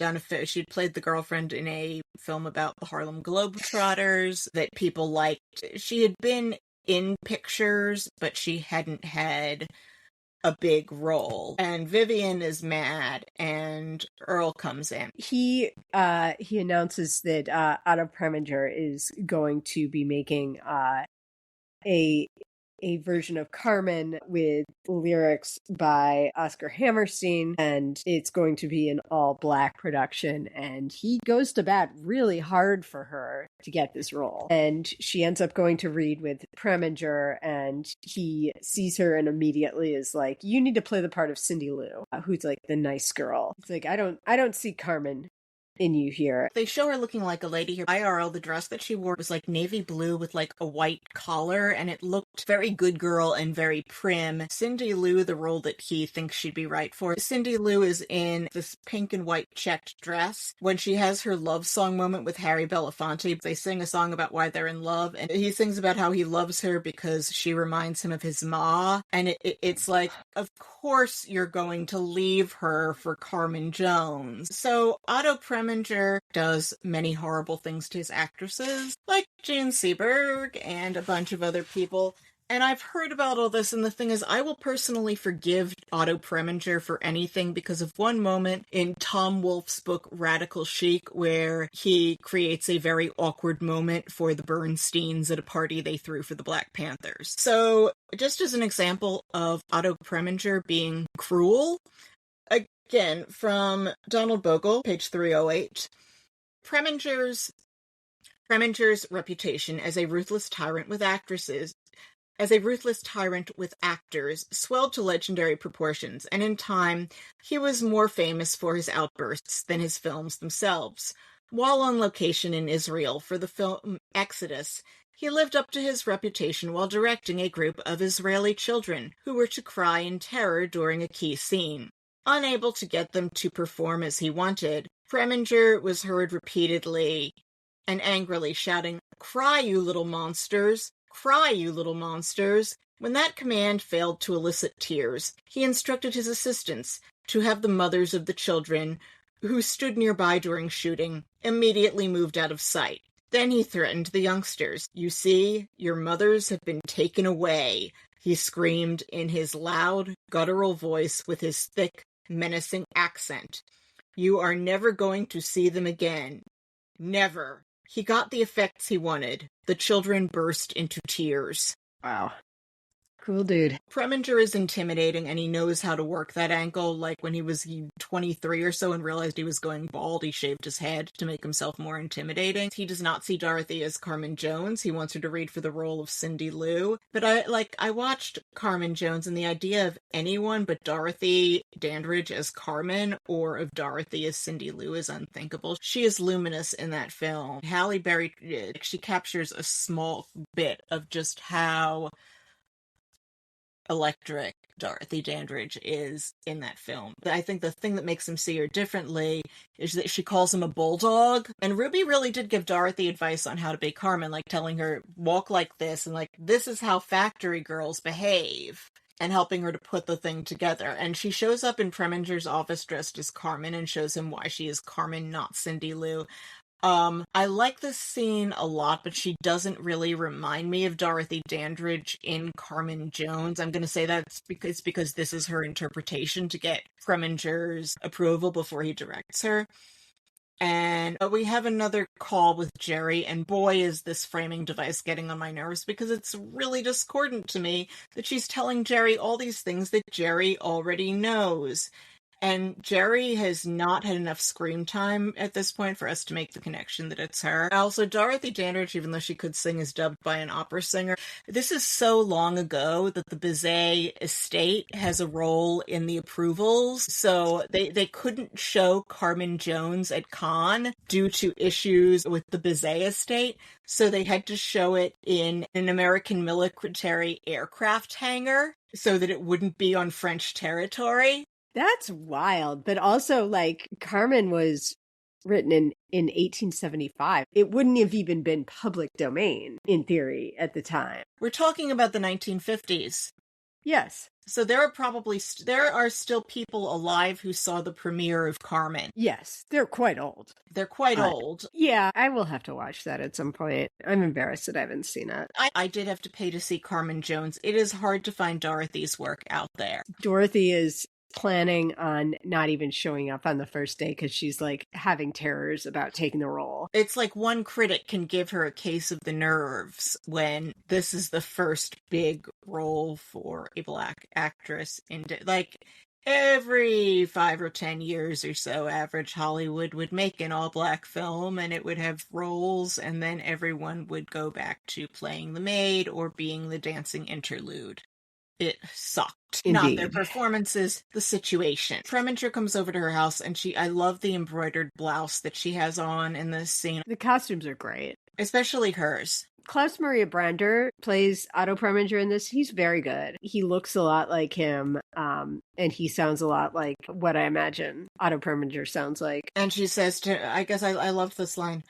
She'd played the girlfriend in a film about the Harlem Globetrotters that people liked. She had been in pictures, but she hadn't had a big role. And Vivian is mad, and Earl comes in. He announces that Otto Preminger is going to be making a version of Carmen with lyrics by Oscar Hammerstein, and it's going to be an all-black production, and he goes to bat really hard for her to get this role. And she ends up going to read with Preminger, and he sees her and immediately is like, you need to play the part of Cindy Lou, who's the nice girl. It's I don't see Carmen and you hear, they show her looking like a lady here. IRL, the dress that she wore was like navy blue with like a white collar, and it looked very good girl and very prim. Cindy Lou, the role that he thinks she'd be right for. Cindy Lou is in this pink and white checked dress. When she has her love song moment with Harry Belafonte, they sing a song about why they're in love, and he sings about how he loves her because she reminds him of his ma, and it's like, of course you're going to leave her for Carmen Jones. So Otto Preminger does many horrible things to his actresses, like Jean Seberg and a bunch of other people. And I've heard about all this, and the thing is, I will personally forgive Otto Preminger for anything because of one moment in Tom Wolfe's book Radical Chic, where he creates a very awkward moment for the Bernsteins at a party they threw for the Black Panthers. So, just as an example of Otto Preminger being cruel, again, from Donald Bogle, page 308, Preminger's reputation as a ruthless tyrant with actors swelled to legendary proportions, and in time, he was more famous for his outbursts than his films themselves. While on location in Israel for the film Exodus, he lived up to his reputation while directing a group of Israeli children who were to cry in terror during a key scene. Unable to get them to perform as he wanted, Preminger was heard repeatedly and angrily shouting, "Cry, you little monsters! Cry, you little monsters!" When that command failed to elicit tears, he instructed his assistants to have the mothers of the children, who stood nearby during shooting, immediately moved out of sight. Then he threatened the youngsters. "You see, your mothers have been taken away," he screamed in his loud, guttural voice with his thick, menacing accent. "You are never going to see them again. Never." He got the effects he wanted. The children burst into tears. Wow. Cool dude. Preminger is intimidating, and he knows how to work that angle. Like when he was 23 or so and realized he was going bald, he shaved his head to make himself more intimidating. He does not see Dorothy as Carmen Jones. He wants her to read for the role of Cindy Lou. But I watched Carmen Jones, and the idea of anyone but Dorothy Dandridge as Carmen or of Dorothy as Cindy Lou is unthinkable. She is luminous in that film. Halle Berry, she captures a small bit of just how electric Dorothy Dandridge is in that film. I think the thing that makes him see her differently is that she calls him a bulldog. And Ruby really did give Dorothy advice on how to be Carmen, like telling her, walk like this, and like, this is how factory girls behave, and helping her to put the thing together. And she shows up in Preminger's office dressed as Carmen and shows him why she is Carmen, not Cindy Lou. I like this scene a lot, but she doesn't really remind me of Dorothy Dandridge in Carmen Jones. I'm going to say that's because this is her interpretation to get Preminger's approval before he directs her. And we have another call with Jerry, and boy, is this framing device getting on my nerves, because it's really discordant to me that she's telling Jerry all these things that Jerry already knows. And Jerry has not had enough screen time at this point for us to make the connection that it's her. Also, Dorothy Dandridge, even though she could sing, is dubbed by an opera singer. This is so long ago that the Bizet estate has a role in the approvals, so they couldn't show Carmen Jones at Cannes due to issues with the Bizet estate, so they had to show it in an American military aircraft hangar so that it wouldn't be on French territory. That's wild. But also, like, Carmen was written in 1875. It wouldn't have even been public domain, in theory, at the time. We're talking about the 1950s. Yes. So there are still people alive who saw the premiere of Carmen. Yes, they're quite old. They're quite old. Yeah, I will have to watch that at some point. I'm embarrassed that I haven't seen it. I did have to pay to see Carmen Jones. It is hard to find Dorothy's work out there. Dorothy is planning on not even showing up on the first day because she's like having terrors about taking the role. It's like one critic can give her a case of the nerves when this is the first big role for a Black actress in like every 5 or 10 years or so, average Hollywood would make an all-Black film, and it would have roles, and then everyone would go back to playing the maid or being the dancing interlude. it sucked. Indeed. Not their performances, the situation. Preminger comes over to her house, and I love the embroidered blouse that she has on in this scene. The costumes are great. Especially hers. Klaus Maria Brandner plays Otto Preminger in this. He's very good. He looks a lot like him, and he sounds a lot like what I imagine Otto Preminger sounds like. And she says to, I guess I loved this line,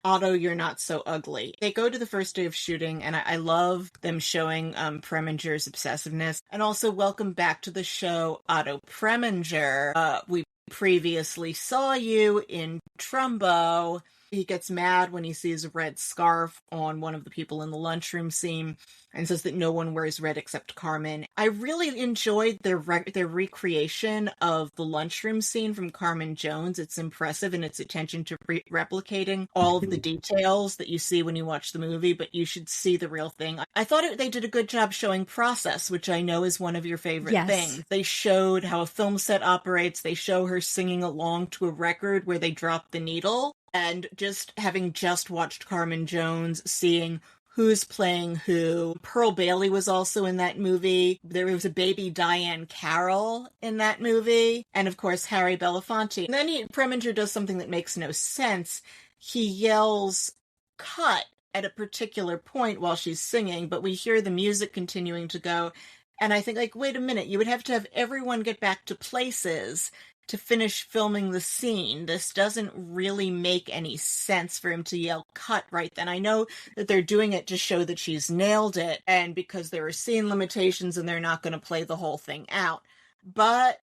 Otto, you're not so ugly. They go to the first day of shooting, and I love them showing Preminger's obsessiveness. And also, welcome back to the show, Otto Preminger. We previously saw you in Trumbo. He gets mad when he sees a red scarf on one of the people in the lunchroom scene and says that no one wears red except Carmen. I really enjoyed their recreation of the lunchroom scene from Carmen Jones. It's impressive in its attention to replicating all of the details that you see when you watch the movie, but you should see the real thing. I thought they did a good job showing process, which I know is one of your favorite things. They showed how a film set operates. They show her singing along to a record where they drop the needle. And just having just watched Carmen Jones, seeing who's playing who. Pearl Bailey was also in that movie. There was a baby Diane Carroll in that movie. And of course, Harry Belafonte. And then Preminger does something that makes no sense. He yells, cut, at a particular point while she's singing, but we hear the music continuing to go. And I think, wait a minute, you would have to have everyone get back to places to finish filming the scene. This doesn't really make any sense for him to yell cut right then. I know that they're doing it to show that she's nailed it, and because there are scene limitations and they're not going to play the whole thing out. But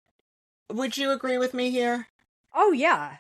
would you agree with me here? Oh, yeah.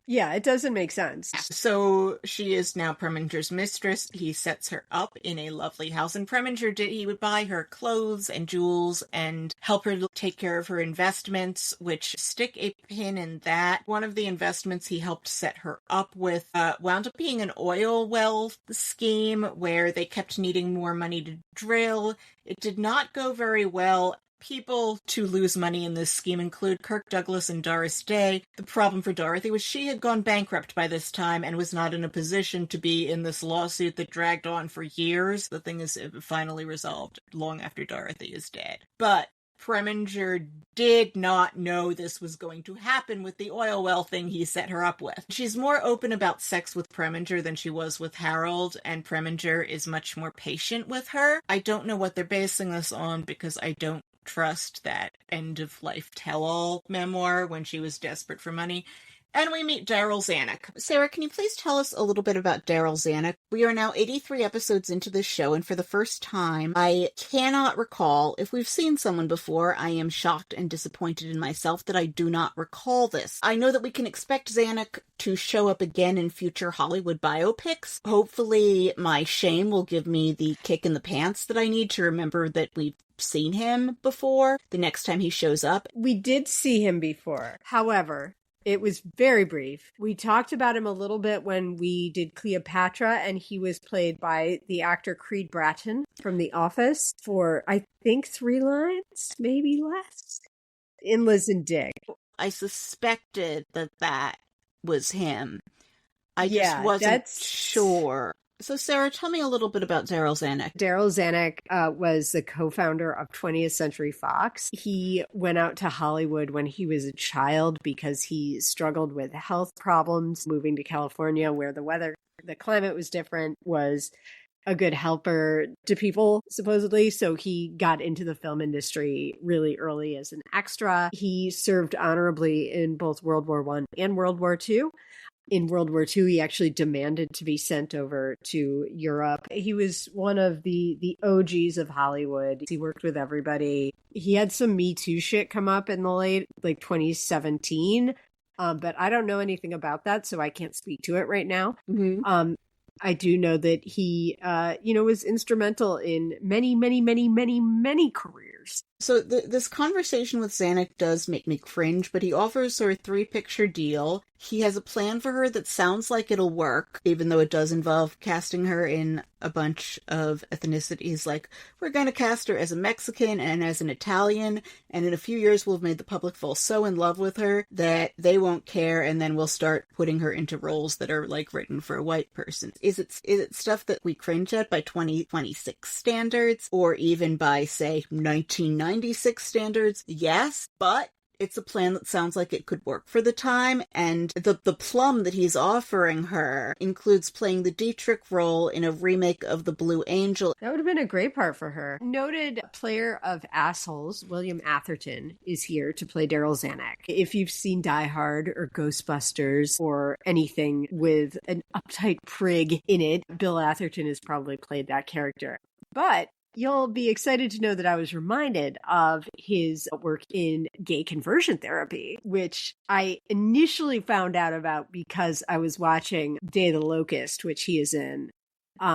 Yeah, it doesn't make sense. So she is now Preminger's mistress. He sets her up in a lovely house. And Preminger he would buy her clothes and jewels and help her take care of her investments, which stick a pin in that. One of the investments he helped set her up with wound up being an oil well scheme where they kept needing more money to drill. It did not go very well. People to lose money in this scheme include Kirk Douglas and Doris Day. The problem for Dorothy was she had gone bankrupt by this time and was not in a position to be in this lawsuit that dragged on for years. The thing is finally resolved long after Dorothy is dead. But Preminger did not know this was going to happen with the oil well thing he set her up with. She's more open about sex with Preminger than she was with Harold, and Preminger is much more patient with her. I don't know what they're basing this on because I don't trust that end-of-life tell-all memoir when she was desperate for money. And we meet Daryl Zanuck. Sarah, can you please tell us a little bit about Daryl Zanuck? We are now 83 episodes into this show, and for the first time, I cannot recall if we've seen someone before. I am shocked and disappointed in myself that I do not recall this. I know that we can expect Zanuck to show up again in future Hollywood biopics. Hopefully, my shame will give me the kick in the pants that I need to remember that we've seen him before the next time he shows up. We did see him before. However, it was very brief. We talked about him a little bit when we did Cleopatra, and he was played by the actor Creed Bratton from The Office for, I think, 3 lines, maybe less, in Liz and Dick. I suspected that was him. I just wasn't sure. So, Sarah, tell me a little bit about Daryl Zanuck. Daryl Zanuck was the co-founder of 20th Century Fox. He went out to Hollywood when he was a child because he struggled with health problems. Moving to California, where the climate was different, was a good helper to people, supposedly. So he got into the film industry really early as an extra. He served honorably in both World War I and World War II. In World War II, he actually demanded to be sent over to Europe. He was one of the OGs of Hollywood. He worked with everybody. He had some Me Too shit come up in the late, 2017. But I don't know anything about that, so I can't speak to it right now. Mm-hmm. I do know that he, was instrumental in many, many, many, many, many careers. So this conversation with Zanuck does make me cringe, but he offers her a 3-picture deal. He has a plan for her that sounds like it'll work, even though it does involve casting her in a bunch of ethnicities. Like, we're going to cast her as a Mexican and as an Italian, and in a few years we'll have made the public fall so in love with her that they won't care, and then we'll start putting her into roles that are, like, written for a white person. Is it stuff that we cringe at by 2026 standards, or even by, say, 1996 standards? Yes, but it's a plan that sounds like it could work for the time, and the plum that he's offering her includes playing the Dietrich role in a remake of The Blue Angel. That would have been a great part for her. Noted player of assholes, William Atherton, is here to play Daryl Zanuck. If you've seen Die Hard or Ghostbusters or anything with an uptight prig in it, Bill Atherton has probably played that character. But you'll be excited to know that I was reminded of his work in gay conversion therapy, which I initially found out about because I was watching Day of the Locust, which he is in.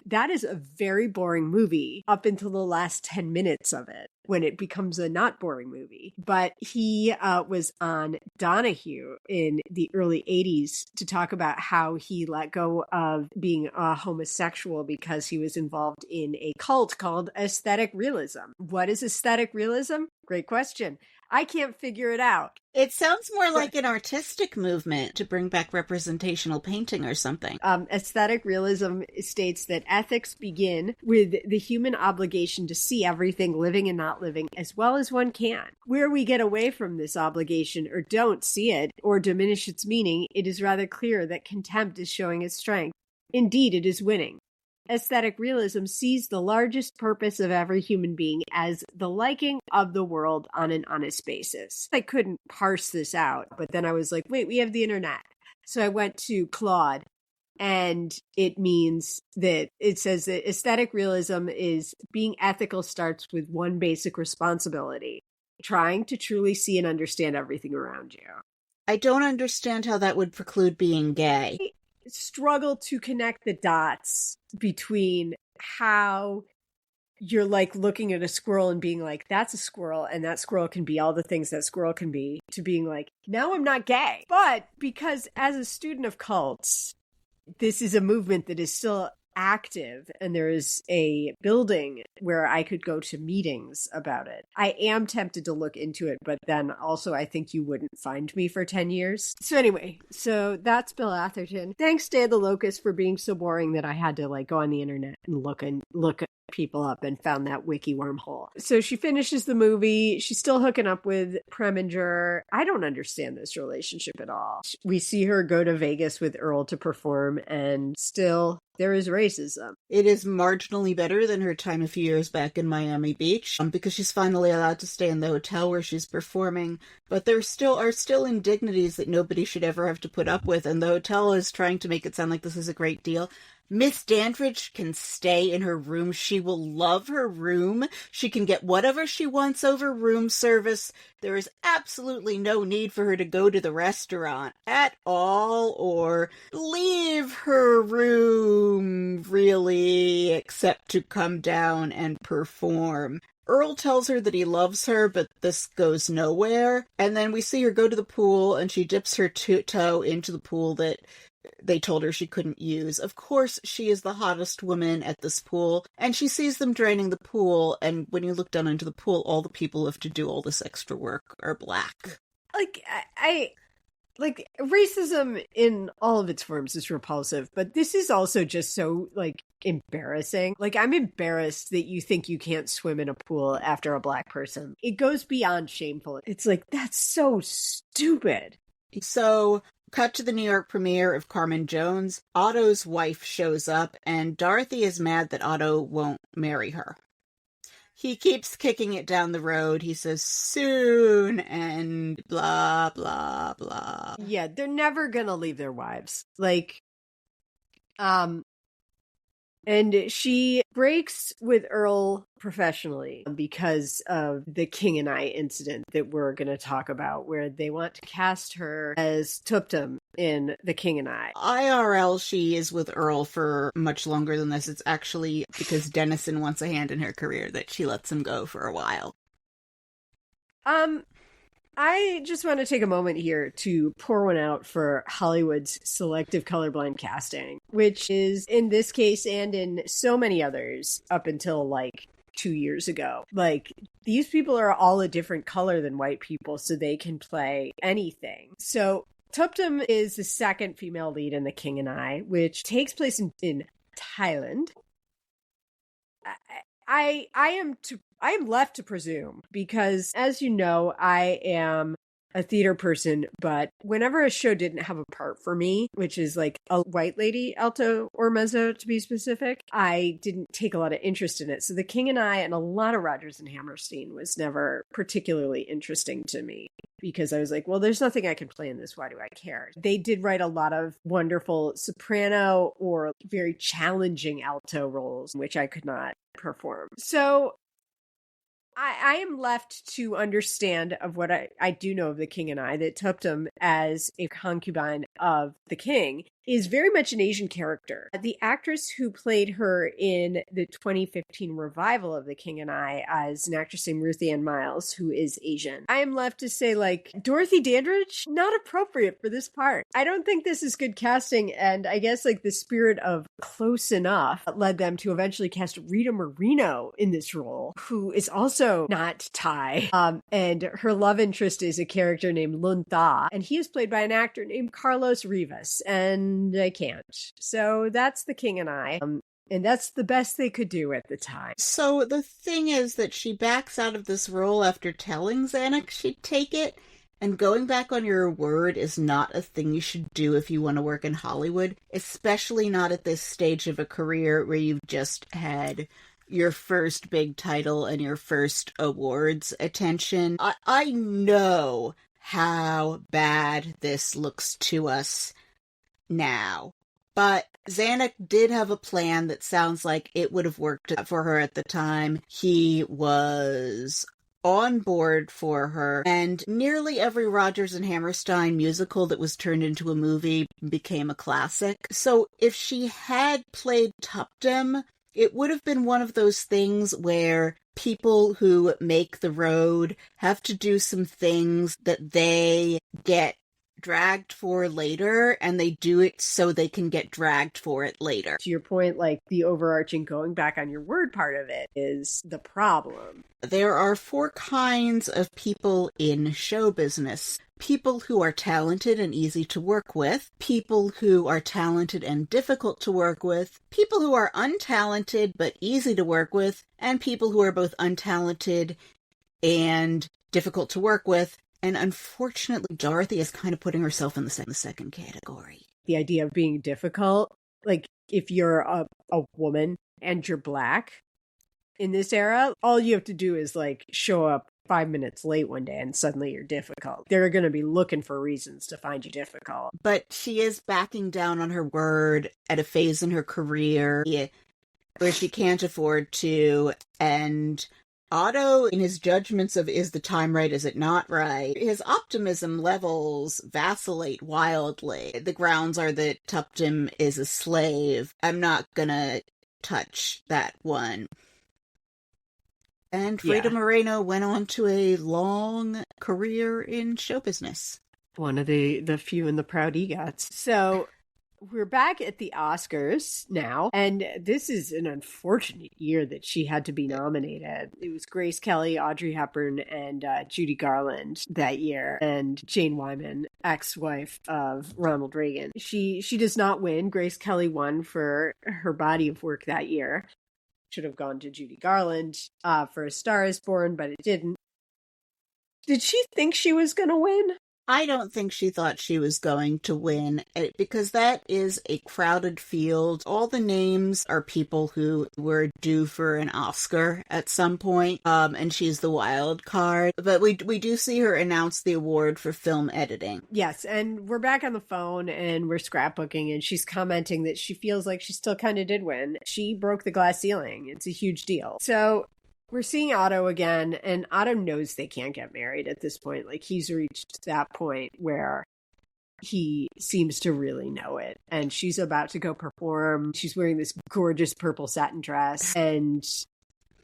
That is a very boring movie up until the last 10 minutes of it, when it becomes a not boring movie. But he was on Donahue in the early 80s to talk about how he let go of being a homosexual because he was involved in a cult called Aesthetic Realism. What is Aesthetic Realism? Great question. I can't figure it out. It sounds more like an artistic movement to bring back representational painting or something. Aesthetic realism states that ethics begin with the human obligation to see everything living and not living as well as one can. Where we get away from this obligation or don't see it or diminish its meaning, it is rather clear that contempt is showing its strength. Indeed, it is winning. Aesthetic realism sees the largest purpose of every human being as the liking of the world on an honest basis. I couldn't parse this out, but then I was like, wait, we have the internet. So I went to Claude, and it means that it says that aesthetic realism is being ethical starts with one basic responsibility, trying to truly see and understand everything around you. I don't understand how that would preclude being gay. Struggle to connect the dots between how you're like looking at a squirrel and being like, that's a squirrel, and that squirrel can be all the things that squirrel can be, to being like, now I'm not gay. But because as a student of cults, this is a movement that is still active, and there is a building where I could go to meetings about it. I am tempted to look into it, but then also I think you wouldn't find me for 10 years. So anyway, so that's Bill Atherton. Thanks, Day of the Locust, for being so boring that I had to like go on the internet and look people up and found that wiki wormhole. So she finishes the movie. She's still hooking up with Preminger. I don't understand this relationship at all. We see her go to Vegas with Earl to perform, and still there is racism. It is marginally better than her time a few years back in Miami Beach, because she's finally allowed to stay in the hotel where she's performing, but there are still indignities that nobody should ever have to put up with, and the hotel is trying to make it sound like this is a great deal. Miss Dandridge can stay in her room. She will love her room. She can get whatever she wants over room service. There is absolutely no need for her to go to the restaurant at all or leave her room, really, except to come down and perform. Earl tells her that he loves her, but this goes nowhere. And then we see her go to the pool, and she dips her toe into the pool that they told her she couldn't use. Of course, she is the hottest woman at this pool, and she sees them draining the pool, and when you look down into the pool, all the people who have to do all this extra work are black. Like, racism in all of its forms is repulsive, but this is also just so, like, embarrassing. Like, I'm embarrassed that you think you can't swim in a pool after a black person. It goes beyond shameful. It's like, that's so stupid. So, cut to the New York premiere of Carmen Jones. Otto's wife shows up, and Dorothy is mad that Otto won't marry her. He keeps kicking it down the road. He says, soon, and blah, blah, blah. Yeah, they're never gonna leave their wives. Like, and she breaks with Earl professionally because of the King and I incident that we're going to talk about, where they want to cast her as Tuptum in The King and I. IRL, she is with Earl for much longer than this. It's actually because Dennison wants a hand in her career that she lets him go for a while. I just want to take a moment here to pour one out for Hollywood's selective colorblind casting, which is in this case and in so many others up until like 2 years ago. Like, these people are all a different color than white people, so they can play anything. So Tuptim is the second female lead in The King and I, which takes place in Thailand. I am left to presume, because as you know, I am a theater person, but whenever a show didn't have a part for me, which is like a white lady alto or mezzo to be specific, I didn't take a lot of interest in it. So The King and I and a lot of Rodgers and Hammerstein was never particularly interesting to me, because I was like, well, there's nothing I can play in this. Why do I care? They did write a lot of wonderful soprano or very challenging alto roles, which I could not perform. So I am left to understand of what I do know of The King and I, that Tuptim, as a concubine of the king, is very much an Asian character. The actress who played her in the 2015 revival of The King and I is an actress named Ruth Ann Miles, who is Asian. I am left to say, like, Dorothy Dandridge, not appropriate for this part. I don't think this is good casting, and I guess, like, the spirit of close enough led them to eventually cast Rita Moreno in this role, who is also not Thai. And her love interest is a character named Lun Tha, and he is played by an actor named Carlos Rivas, and I can't. So that's The King and I. And that's the best they could do at the time. So the thing is that she backs out of this role after telling Zanuck she'd take it, and going back on your word is not a thing you should do if you want to work in Hollywood, especially not at this stage of a career where you've just had your first big title and your first awards attention. I know how bad this looks to us now. But Zanuck did have a plan that sounds like it would have worked for her at the time. He was on board for her, and nearly every Rodgers and Hammerstein musical that was turned into a movie became a classic. So if she had played Tuptim, it would have been one of those things where people who make the road have to do some things that they get dragged for later, and they do it so they can get dragged for it later. To your point, like, the overarching going back on your word part of it is the problem. There are 4 kinds of people in show business. People who are talented and easy to work with, people who are talented and difficult to work with, people who are untalented but easy to work with, and people who are both untalented and difficult to work with. And unfortunately, Dorothy is kind of putting herself in the second category. The idea of being difficult, like, if you're a woman and you're Black in this era, all you have to do is, like, show up 5 minutes late one day and suddenly you're difficult. They're going to be looking for reasons to find you difficult. But she is backing down on her word at a phase in her career where she can't afford to, and Otto, in his judgments of is the time right, is it not right, his optimism levels vacillate wildly. The grounds are that Tuptim is a slave. I'm not gonna touch that one. And Rita Moreno went on to a long career in show business. One of the few and the proud EGOTs. So we're back at the Oscars now, and this is an unfortunate year that she had to be nominated. It was Grace Kelly, Audrey Hepburn, and Judy Garland that year, and Jane Wyman, ex-wife of Ronald Reagan. She does not win. Grace Kelly won for her body of work that year. Should have gone to Judy Garland for A Star Is Born, but it didn't. Did she think she was going to win? I don't think she thought she was going to win, because that is a crowded field. All the names are people who were due for an Oscar at some point, and she's the wild card. But we do see her announce the award for film editing. Yes, and we're back on the phone, and we're scrapbooking, and she's commenting that she feels like she still kind of did win. She broke the glass ceiling. It's a huge deal. So we're seeing Otto again, and Otto knows they can't get married at this point. Like, he's reached that point where he seems to really know it. And she's about to go perform. She's wearing this gorgeous purple satin dress, and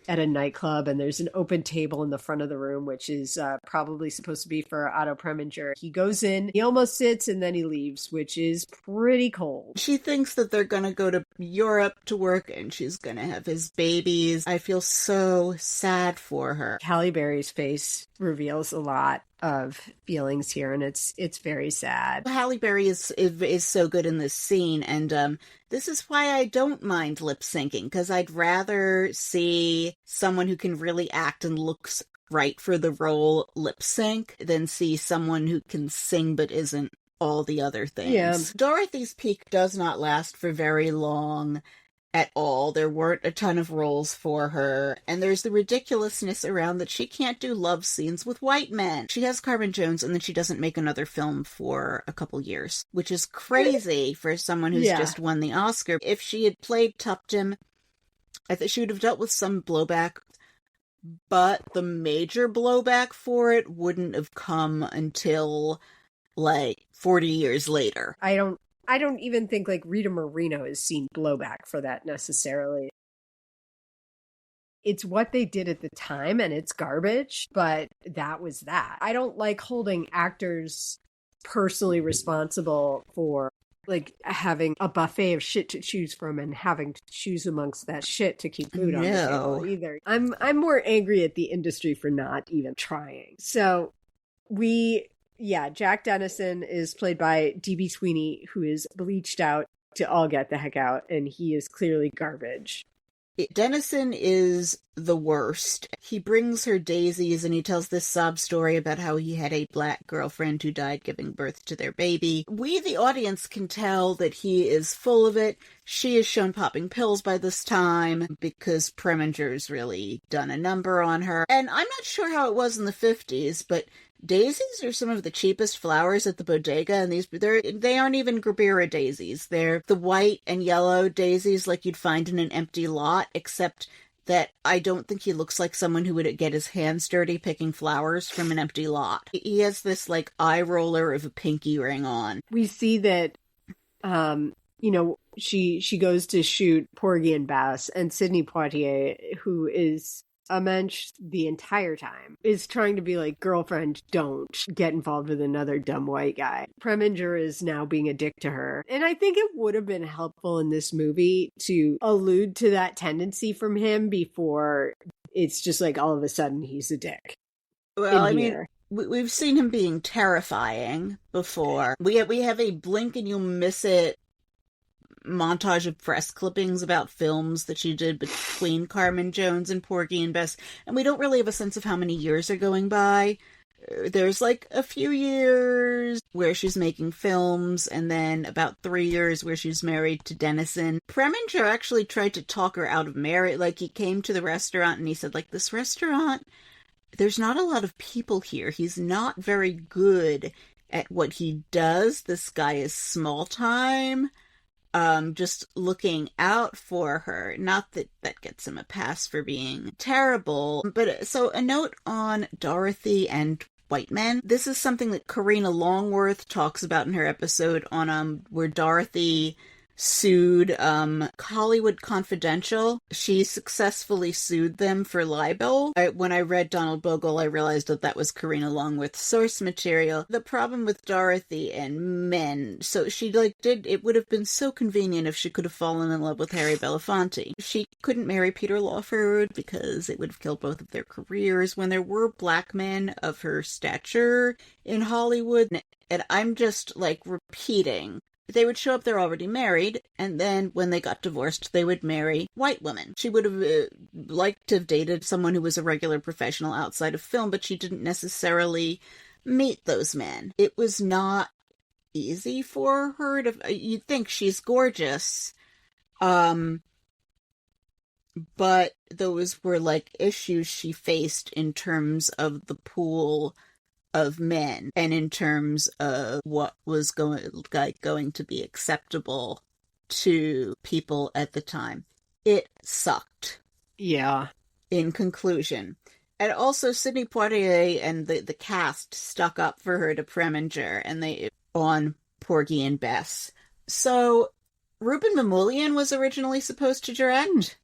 at a nightclub, and there's an open table in the front of the room, which is probably supposed to be for Otto Preminger. He goes in, he almost sits, and then he leaves, which is pretty cold. She thinks that they're gonna go to Europe to work, and she's gonna have his babies. I feel so sad for her. Halle Berry's face reveals a lot of feelings here, and it's very sad. Halle Berry is so good in this scene, and this is why I don't mind lip syncing, because I'd rather see someone who can really act and looks right for the role lip sync than see someone who can sing but isn't all the other things. Yeah. Dorothy's peak does not last for very long at all. There weren't a ton of roles for her, and there's the ridiculousness around that she can't do love scenes with white men. She has Carmen Jones, and then she doesn't make another film for a couple years, which is crazy for someone who's just won the Oscar. If she had played Tuptim, I think she would have dealt with some blowback, but the major blowback for it wouldn't have come until, 40 years later. I don't even think Rita Moreno has seen blowback for that necessarily. It's what they did at the time, and it's garbage, but that was that. I don't like holding actors personally responsible for having a buffet of shit to choose from and having to choose amongst that shit to keep food on the table either. I'm more angry at the industry for not even trying. So Jack Dennison is played by D.B. Sweeney, who is bleached out to all get the heck out, and he is clearly garbage. Dennison is the worst. He brings her daisies, and he tells this sob story about how he had a black girlfriend who died giving birth to their baby. We, the audience, can tell that he is full of it. She is shown popping pills by this time because Preminger's really done a number on her. And I'm not sure how it was in the 50s, but daisies are some of the cheapest flowers at the bodega, and they aren't even Grabira daisies. They're the white and yellow daisies like you'd find in an empty lot, except that I don't think he looks like someone who would get his hands dirty picking flowers from an empty lot. He has this eye roller of a pinky ring on. We see that she goes to shoot Porgy and Bess, and Sidney Poitier, who is a mensch the entire time, is trying to be like, girlfriend, don't get involved with another dumb white guy. Preminger is now being a dick to her. And I think it would have been helpful in this movie to allude to that tendency from him before it's just all of a sudden he's a dick. Well, I mean, we've seen him being terrifying before. We have a blink and you'll miss it montage of press clippings about films that she did between Carmen Jones and Porgy and Bess, and we don't really have a sense of how many years are going by. There's a few years where she's making films, and then about 3 years where she's married to Dennison. Preminger actually tried to talk her out of marriage. He came to the restaurant and he said, this restaurant, there's not a lot of people here. He's not very good at what he does. This guy is small time. Just looking out for her. Not that that gets him a pass for being terrible. But so a note on Dorothy and white men. This is something that Karina Longworth talks about in her episode on where Dorothy sued Hollywood Confidential. She successfully sued them for libel. When I read Donald Bogle, I realized that was Karina Longworth's source material. The problem with Dorothy and men, so she it would have been so convenient if she could have fallen in love with Harry Belafonte. She couldn't marry Peter Lawford because it would have killed both of their careers. When there were black men of her stature in Hollywood, and I'm just repeating, they would show up, they're already married, and then when they got divorced, they would marry white women. She would have liked to have dated someone who was a regular professional outside of film, but she didn't necessarily meet those men. It was not easy for her to... You'd think she's gorgeous, but those were issues she faced in terms of the pool of men, and in terms of what was going to be acceptable to people at the time. It sucked. Yeah. In conclusion. And also Sidney Poitier and the cast stuck up for her to Preminger, and they on Porgy and Bess. So Ruben Mamoulian was originally supposed to direct.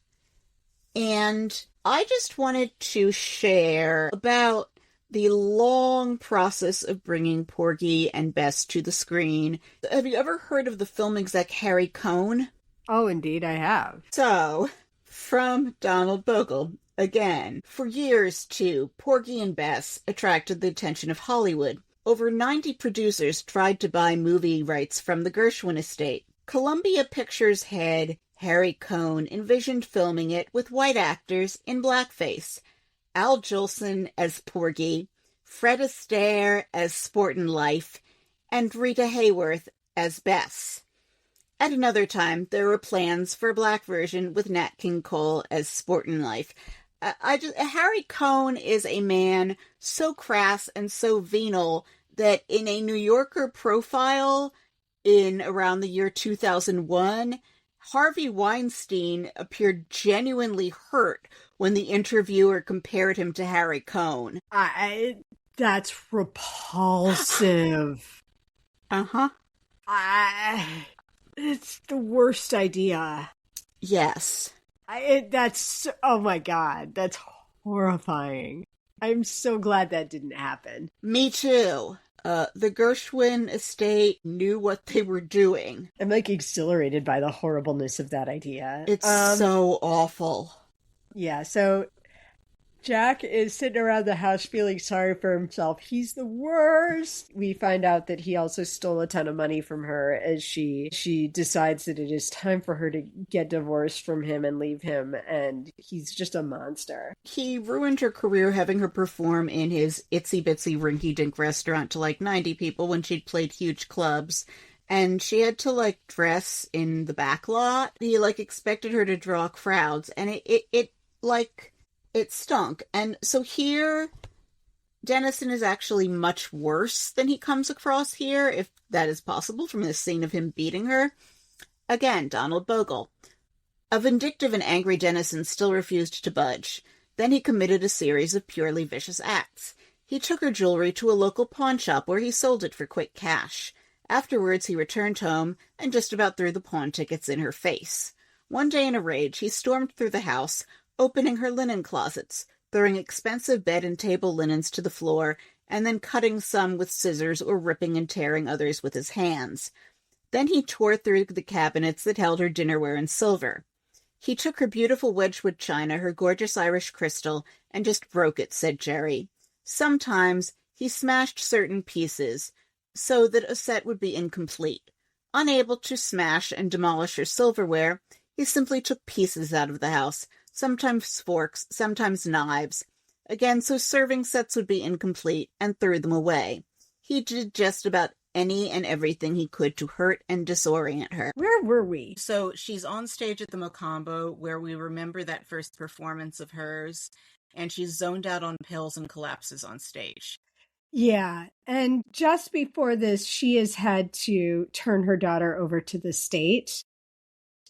And I just wanted to share about the long process of bringing Porgy and Bess to the screen. Have you ever heard of the film exec Harry Cohn? Oh, indeed, I have. So, from Donald Bogle, again, for years, too, Porgy and Bess attracted the attention of Hollywood. Over 90 producers tried to buy movie rights from the Gershwin estate. Columbia Pictures head Harry Cohn envisioned filming it with white actors in blackface. Al Jolson as Porgy, Fred Astaire as Sportin' Life, and Rita Hayworth as Bess. At another time, there were plans for a black version with Nat King Cole as Sportin' Life. Harry Cohn is a man so crass and so venal that in a New Yorker profile in around the year 2001, Harvey Weinstein appeared genuinely hurt when the interviewer compared him to Harry Cohn. That's repulsive. Uh-huh. It's the worst idea. Yes. Oh my God, that's horrifying. I'm so glad that didn't happen. Me too. The Gershwin estate knew what they were doing. I'm exhilarated by the horribleness of that idea. It's so awful. Yeah, so Jack is sitting around the house feeling sorry for himself. He's the worst. We find out that he also stole a ton of money from her as she decides that it is time for her to get divorced from him and leave him, and he's just a monster. He ruined her career having her perform in his itsy-bitsy rinky-dink restaurant to 90 people when she'd played huge clubs. And she had to dress in the back lot. He expected her to draw crowds, and it stunk. And so here, Dennison is actually much worse than he comes across here, if that is possible, from the scene of him beating her. Again, Donald Bogle. A vindictive and angry Dennison still refused to budge. Then he committed a series of purely vicious acts. He took her jewelry to a local pawn shop where he sold it for quick cash. Afterwards, he returned home and just about threw the pawn tickets in her face. One day in a rage, he stormed through the house, opening her linen closets, throwing expensive bed and table linens to the floor, and then cutting some with scissors or ripping and tearing others with his hands. Then he tore through the cabinets that held her dinnerware and silver. He took her beautiful Wedgwood china, her gorgeous Irish crystal, and just broke it, said Jerry. Sometimes he smashed certain pieces so that a set would be incomplete. Unable to smash and demolish her silverware, he simply took pieces out of the house, sometimes forks, sometimes knives. Again, so serving sets would be incomplete, and threw them away. He did just about any and everything he could to hurt and disorient her. Where were we? So she's on stage at the Mocambo, where we remember that first performance of hers, and she's zoned out on pills and collapses on stage. Yeah, and just before this, she has had to turn her daughter over to the state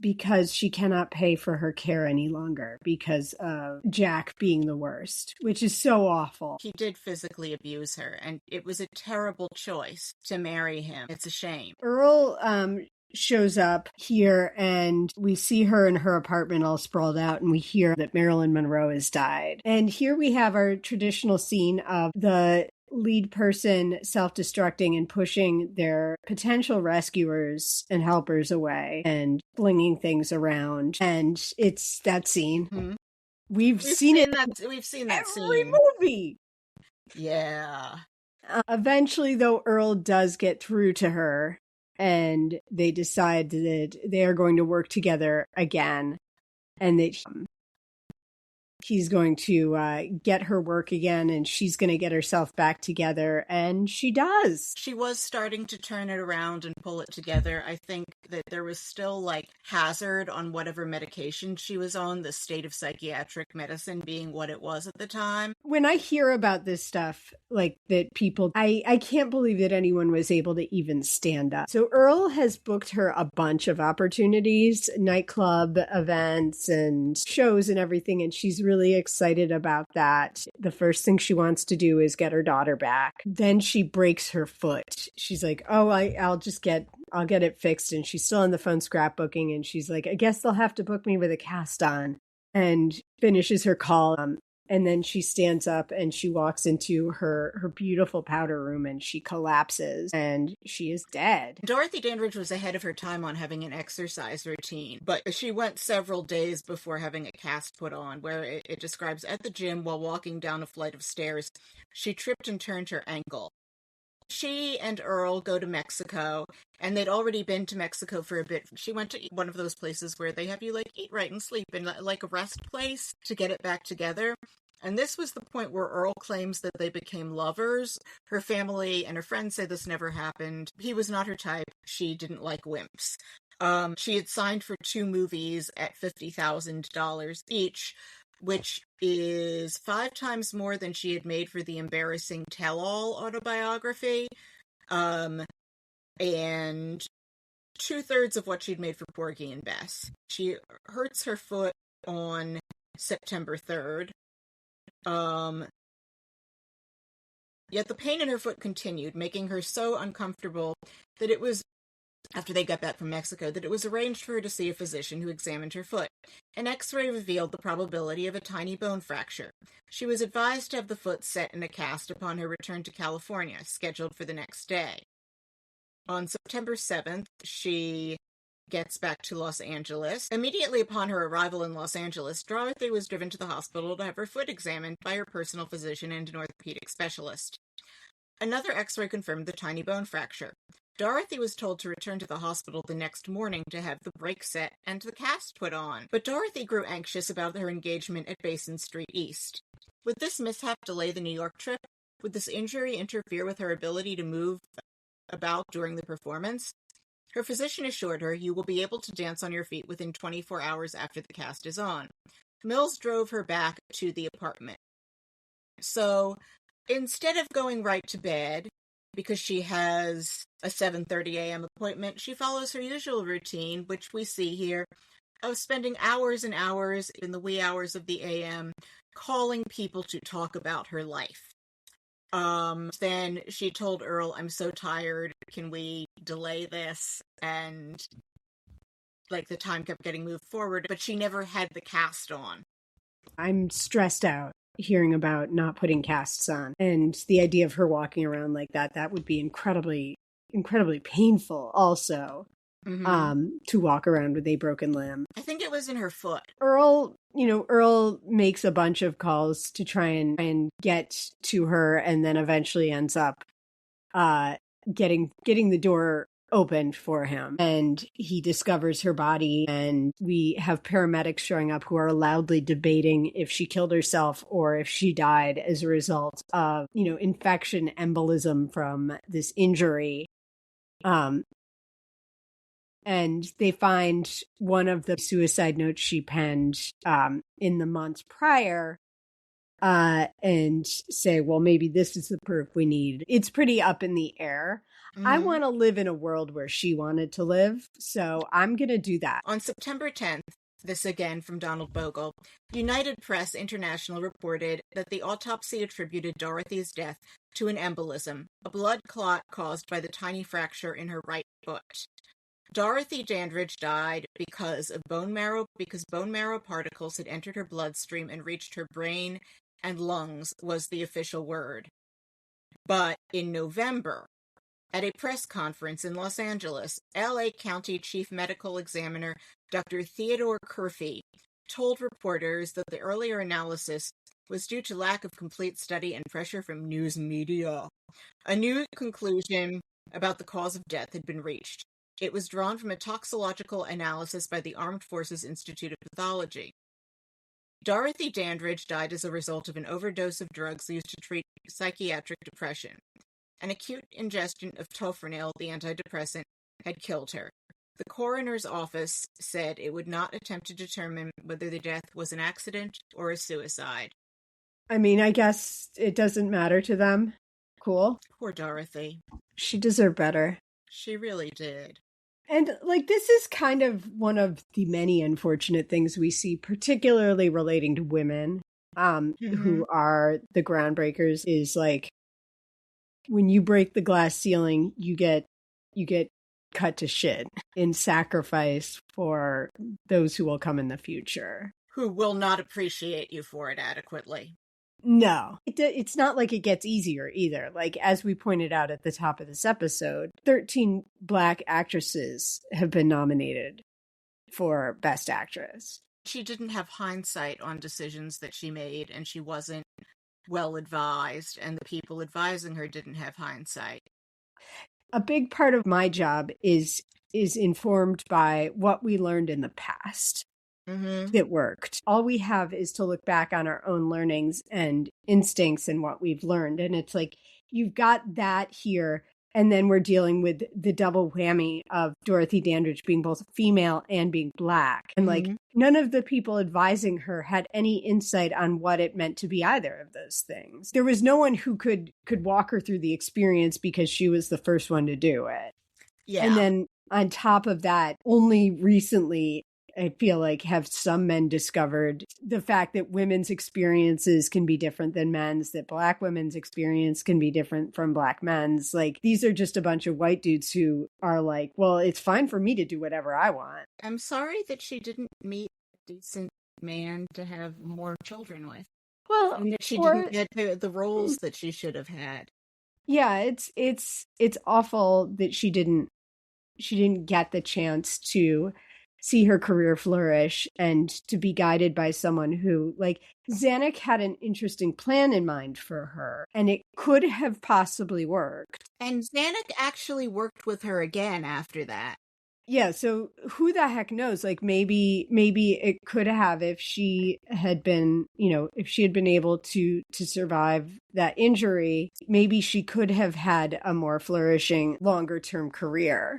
because she cannot pay for her care any longer because of Jack being the worst, which is so awful. He did physically abuse her, and it was a terrible choice to marry him. It's a shame. Earl shows up here, and we see her in her apartment all sprawled out, and we hear that Marilyn Monroe has died. And here we have our traditional scene of the lead person self-destructing and pushing their potential rescuers and helpers away and flinging things around. And it's that scene. Mm-hmm. We've seen it. We've seen that every scene. movie. Yeah. Eventually, though, Earl does get through to her, and they decide that they are going to work together again, and that he's going to get her work again, and she's going to get herself back together, and she does. She was starting to turn it around and pull it together. I think that there was still hazard on whatever medication she was on, the state of psychiatric medicine being what it was at the time. When I hear about this stuff, that people, I can't believe that anyone was able to even stand up. So Earl has booked her a bunch of opportunities, nightclub events and shows and everything, and she's really excited about that. The first thing she wants to do is get her daughter back. Then she breaks her foot. She's like, oh, I'll get it fixed. And she's still on the phone scrapbooking, and she's like, I guess they'll have to book me with a cast on. and finishes her call. And then she stands up and she walks into her beautiful powder room and she collapses and she is dead. Dorothy Dandridge was ahead of her time on having an exercise routine, but she went several days before having a cast put on, where it describes at the gym while walking down a flight of stairs, she tripped and turned her ankle. She and Earl go to Mexico, and they'd already been to Mexico for a bit. She went to one of those places where they have you, like, eat right and sleep in, like, a rest place to get it back together. And this was the point where Earl claims that they became lovers. Her family and her friends say this never happened. He was not her type. She didn't like wimps. She had signed for 2 movies at $50,000 each, which is 5 times more than she had made for the embarrassing tell-all autobiography, and 2/3 of what she'd made for Porgy and Bess. She hurts her foot on September 3rd. Yet the pain in her foot continued, making her so uncomfortable that it was, after they got back from Mexico, that it was arranged for her to see a physician who examined her foot. An X-ray revealed the probability of a tiny bone fracture. She was advised to have the foot set in a cast upon her return to California, scheduled for the next day. On September 7th, she gets back to Los Angeles. Immediately upon her arrival in Los Angeles, Dorothy was driven to the hospital to have her foot examined by her personal physician and an orthopedic specialist. Another X-ray confirmed the tiny bone fracture. Dorothy was told to return to the hospital the next morning to have the break set and the cast put on, but Dorothy grew anxious about her engagement at Basin Street East. Would this mishap delay the New York trip? Would this injury interfere with her ability to move about during the performance? Her physician assured her, "You will be able to dance on your feet within 24 hours after the cast is on." Mills drove her back to the apartment. So, instead of going right to bed, because she has a 7:30 a.m. appointment, she follows her usual routine, which we see here, of spending hours and hours in the wee hours of the a.m. calling people to talk about her life. Then she told Earl, "I'm so tired, can we delay this?" And, like, the time kept getting moved forward, but she never had the cast on. I'm stressed out hearing about not putting casts on. And the idea of her walking around like that would be incredibly, incredibly painful also. To walk around with a broken limb. I think it was in her foot. Earl makes a bunch of calls to try and get to her, and then eventually ends up getting the door opened for him. And he discovers her body, and we have paramedics showing up who are loudly debating if she killed herself or if she died as a result of, infection, embolism from this injury. And they find one of the suicide notes she penned in the months prior and say, well, maybe this is the proof we need. It's pretty up in the air. I want to live in a world where she wanted to live, so I'm going to do that. On September 10th, this again from Donald Bogle, United Press International reported that the autopsy attributed Dorothy's death to an embolism, a blood clot caused by the tiny fracture in her right foot. Dorothy Dandridge died because bone marrow particles had entered her bloodstream and reached her brain and lungs, was the official word. But in November, at a press conference in Los Angeles, L.A. County Chief Medical Examiner Dr. Theodore Curfey told reporters that the earlier analysis was due to lack of complete study and pressure from news media. A new conclusion about the cause of death had been reached. It was drawn from a toxicological analysis by the Armed Forces Institute of Pathology. Dorothy Dandridge died as a result of an overdose of drugs used to treat psychiatric depression. An acute ingestion of tofranil, the antidepressant, had killed her. The coroner's office said it would not attempt to determine whether the death was an accident or a suicide. I mean, I guess it doesn't matter to them. Cool. Poor Dorothy. She deserved better. She really did. And, this is kind of one of the many unfortunate things we see, particularly relating to women, who are the groundbreakers, is, when you break the glass ceiling, you get cut to shit in sacrifice for those who will come in the future. who will not appreciate you for it adequately. No, it's not like it gets easier either. Like, as we pointed out at the top of this episode, 13 Black actresses have been nominated for Best Actress. She didn't have hindsight on decisions that she made, and she wasn't well advised, and the people advising her didn't have hindsight. A big part of my job is informed by what we learned in the past. That worked. All we have is to look back on our own learnings and instincts and what we've learned. And it's like, you've got that here. And then we're dealing with the double whammy of Dorothy Dandridge being both female and being Black. And like, none of the people advising her had any insight on what it meant to be either of those things. There was no one who could walk her through the experience because she was the first one to do it. Yeah. And then on top of that, only recently, I feel like, have some men discovered the fact that women's experiences can be different than men's, that Black women's experience can be different from Black men's. Like, these are just a bunch of white dudes who are like, well, it's fine for me to do whatever I want. I'm sorry that she didn't meet a decent man to have more children with. Well, and that she didn't get the roles that she should have had. Yeah, it's awful that she didn't get the chance to see her career flourish and to be guided by someone who, like, Zanuck had an interesting plan in mind for her, and it could have possibly worked. And Zanuck actually worked with her again after that. Yeah, so who the heck knows? Like, maybe it could have, if she had been, if she had been able to survive that injury, maybe she could have had a more flourishing, longer-term career.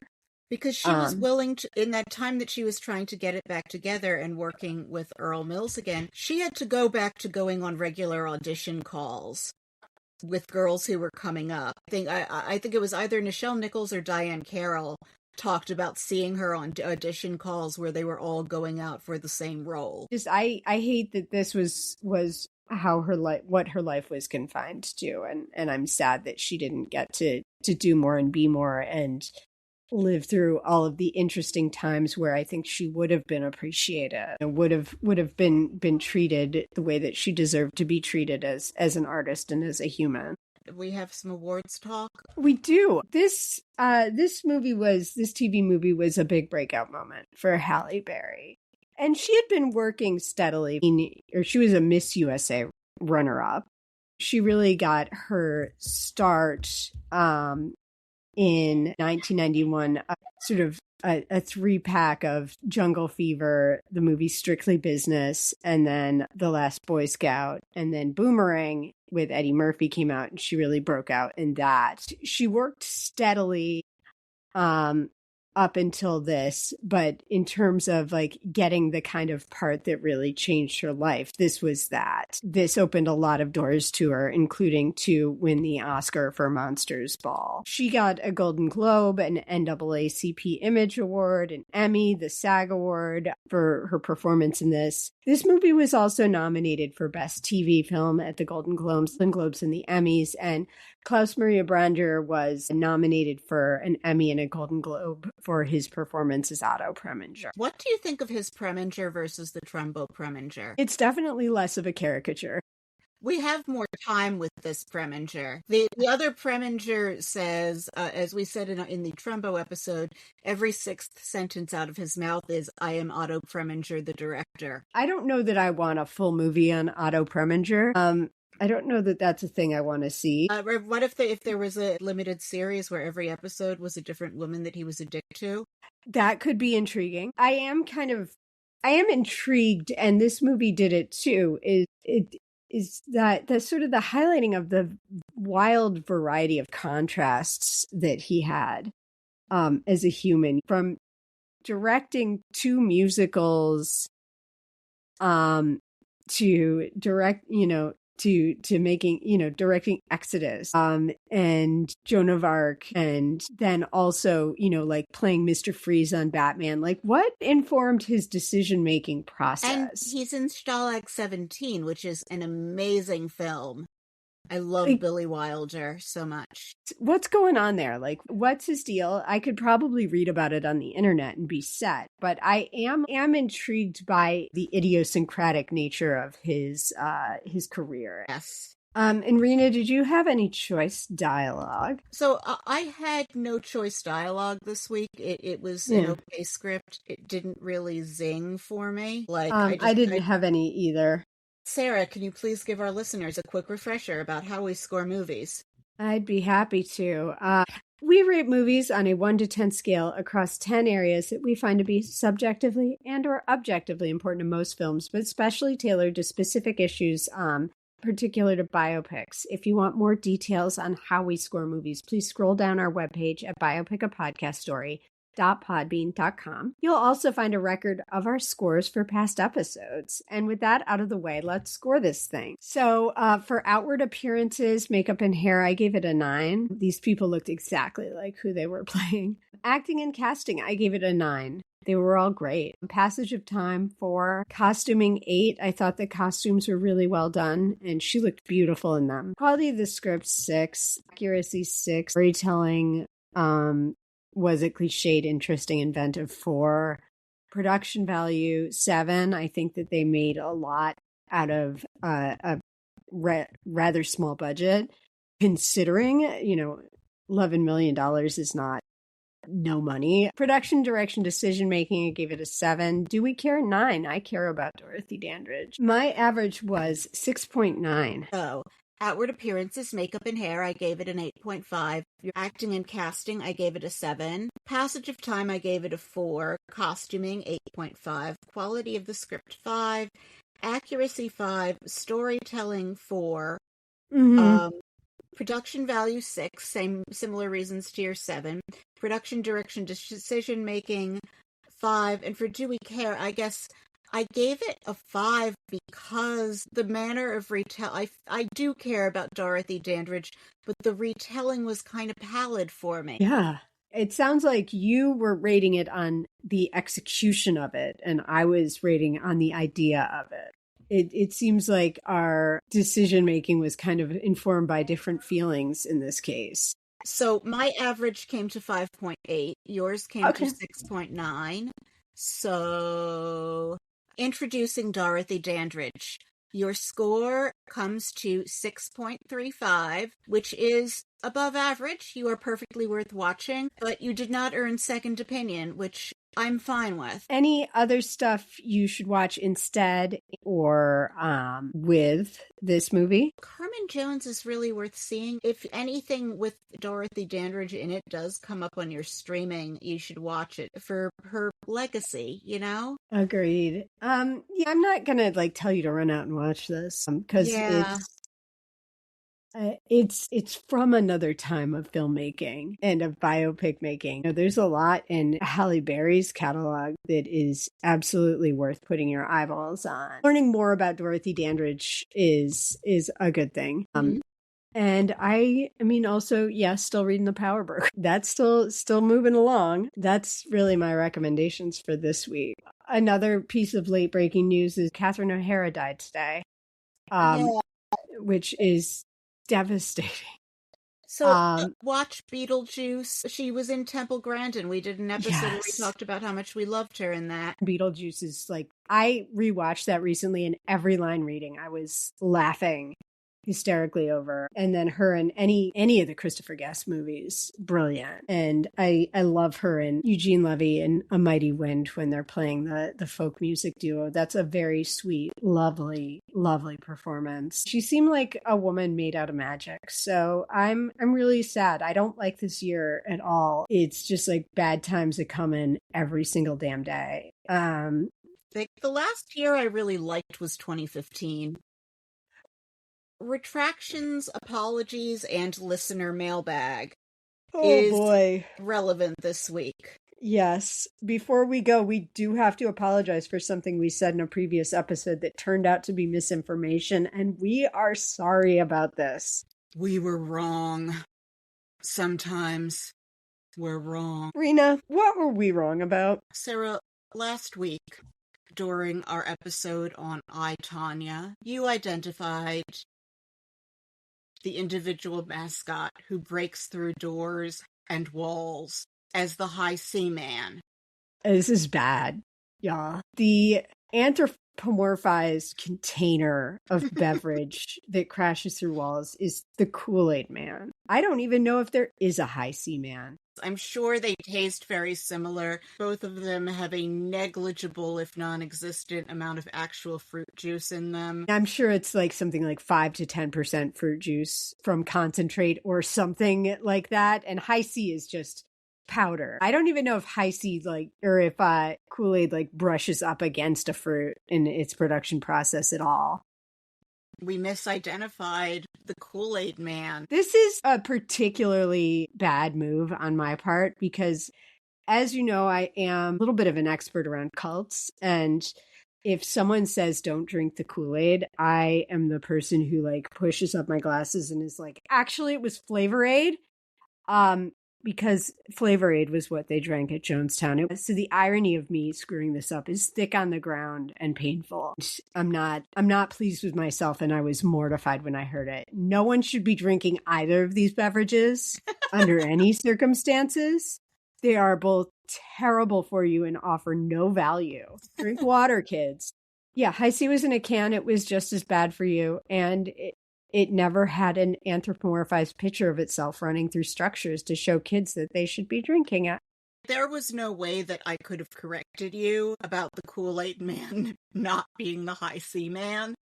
Because she was willing to, in that time that she was trying to get it back together and working with Earl Mills again, she had to go back to going on regular audition calls with girls who were coming up. I think it was either Nichelle Nichols or Diane Carroll talked about seeing her on audition calls where they were all going out for the same role. I hate that this was how her life, what her life was confined to, and I'm sad that she didn't get to do more and be more and live through all of the interesting times where I think she would have been appreciated and would have been treated the way that she deserved to be treated as an artist and as a human. We have some awards talk. We do. This TV movie was a big breakout moment for Halle Berry. And she had been working steadily, she was a Miss USA runner-up. She really got her start in 1991, sort of a 3-pack of Jungle Fever, the movie Strictly Business, and then The Last Boy Scout, and then Boomerang with Eddie Murphy came out, and she really broke out in that. She worked steadily up until this, but in terms of like getting the kind of part that really changed her life, this was that. This opened a lot of doors to her, including to win the Oscar for Monsters Ball. She got a Golden Globe, an NAACP Image Award, an Emmy, the SAG Award for her performance in this. This movie was also nominated for Best TV Film at the Golden Globes and the Emmys, and Klaus Maria Brandauer was nominated for an Emmy and a Golden Globe for his performance as Otto Preminger. What do you think of his Preminger versus the Trumbo Preminger? It's definitely less of a caricature. We have more time with this Preminger. The other Preminger says, as we said in the Trumbo episode, every sixth sentence out of his mouth is, "I am Otto Preminger, the director." I don't know that I want a full movie on Otto Preminger. I don't know that that's a thing I want to see. What if there was a limited series where every episode was a different woman that he was addicted to? That could be intriguing. I am intrigued, and this movie did it too, is that the sort of the highlighting of the wild variety of contrasts that he had as a human, from directing 2 musicals to direct, to making, directing Exodus, and Joan of Arc, and then also, like playing Mr. Freeze on Batman. Like, what informed his decision-making process? And he's in Stalag 17, which is an amazing film I love Like, Billy Wilder so much. what's going on there? Like, what's his deal? I could probably read about it on the internet and be set, but I am intrigued by the idiosyncratic nature of his career. Yes. And Rena, did you have any choice dialogue? So I had no choice dialogue this week. It was an okay script. It didn't really zing for me. Like I didn't have any either. Sarah, can you please give our listeners a quick refresher about how we score movies? I'd be happy to. We rate movies on a 1 to 10 scale across 10 areas that we find to be subjectively and or objectively important to most films, but especially tailored to specific issues, particular to biopics. If you want more details on how we score movies, please scroll down our webpage at biopicapodcaststory.podbean.com. You'll also find a record of our scores for past episodes. And with that out of the way, let's score this thing. So for outward appearances, makeup and hair, I gave it a 9. These people looked exactly like who they were playing. Acting and casting, I gave it a 9. They were all great. Passage of time, 4. Costuming, 8. I thought the costumes were really well done, and she looked beautiful in them. Quality of the script, 6. Accuracy, 6. Storytelling was it cliched, interesting, inventive, 4. Production value, 7. I think that they made a lot out of a rather small budget, considering, $11 million is not no money. Production, direction, decision making, I gave it a 7. Do we care? 9. I care about Dorothy Dandridge. My average was 6.9. Oh, outward appearances, makeup and hair, I gave it an 8.5. Acting and casting, I gave it a 7. Passage of time, I gave it a 4. Costuming, 8.5. Quality of the script, 5. Accuracy, 5. Storytelling, 4. Production value, 6. Similar reasons to your 7. Production, direction, decision making, 5. And for do we care, I guess I gave it a 5 because the manner of I do care about Dorothy Dandridge, but the retelling was kind of pallid for me. Yeah. It sounds like you were rating it on the execution of it, and I was rating on the idea of it. It seems like our decision making was kind of informed by different feelings in this case. So my average came to 5.8. Yours came to 6.9. So introducing Dorothy Dandridge. Your score comes to 6.35, which is above average. You are perfectly worth watching, but you did not earn second opinion, which I'm fine with. Any other stuff you should watch instead or with this movie? Carmen Jones is really worth seeing. If anything with Dorothy Dandridge in it does come up on your streaming, you should watch it for her legacy, Agreed. I'm not gonna tell you to run out and watch this because it's from another time of filmmaking and of biopic making. There's a lot in Halle Berry's catalog that is absolutely worth putting your eyeballs on. Learning more about Dorothy Dandridge is a good thing. And also, still reading the Power Broker. That's still moving along. That's really my recommendations for this week. Another piece of late breaking news is Catherine O'Hara died today, which is devastating. So watch Beetlejuice. She was in Temple Grandin. We did an episode where we talked about how much we loved her in that. Beetlejuice is I rewatched that recently, and every line reading I was laughing hysterically over. And then her in any of the Christopher Guest movies, brilliant. And I love her in Eugene Levy and A Mighty Wind when they're playing the folk music duo. That's a very sweet, lovely, lovely performance. She seemed like a woman made out of magic. So I'm really sad. I don't like this year at all. It's just like bad times are coming every single damn day. The last year I really liked was 2015. Retractions, apologies, and listener mailbag is relevant this week. Yes. Before we go, we do have to apologize for something we said in a previous episode that turned out to be misinformation, and we are sorry about this. We were wrong. Sometimes we're wrong. Rena, what were we wrong about? Sarah, last week, during our episode on I, Tanya, you identified the individual mascot who breaks through doors and walls as the High Seaman. This is bad, y'all. The anthropomorphized container of beverage that crashes through walls is the Kool-Aid Man. I don't even know if there is a High Seaman. I'm sure they taste very similar. Both of them have a negligible, if non-existent, amount of actual fruit juice in them. I'm sure it's like something like 5 to 10% fruit juice from concentrate or something like that. And High C is just powder. I don't even know if High C or if Kool-Aid brushes up against a fruit in its production process at all. We misidentified the Kool-Aid Man. This is a particularly bad move on my part because, as you know, I am a little bit of an expert around cults. And if someone says don't drink the Kool-Aid, I am the person who pushes up my glasses and is like, actually, it was Flavor Aid. Because Flavor Aid was what they drank at Jonestown. So the irony of me screwing this up is thick on the ground and painful. I'm not pleased with myself, and I was mortified when I heard it. No one should be drinking either of these beverages under any circumstances. They are both terrible for you and offer no value. Drink water, kids. Yeah, High C was in a can. It was just as bad for you, and it never had an anthropomorphized picture of itself running through structures to show kids that they should be drinking it. There was no way that I could have corrected you about the Kool-Aid Man not being the High C Man,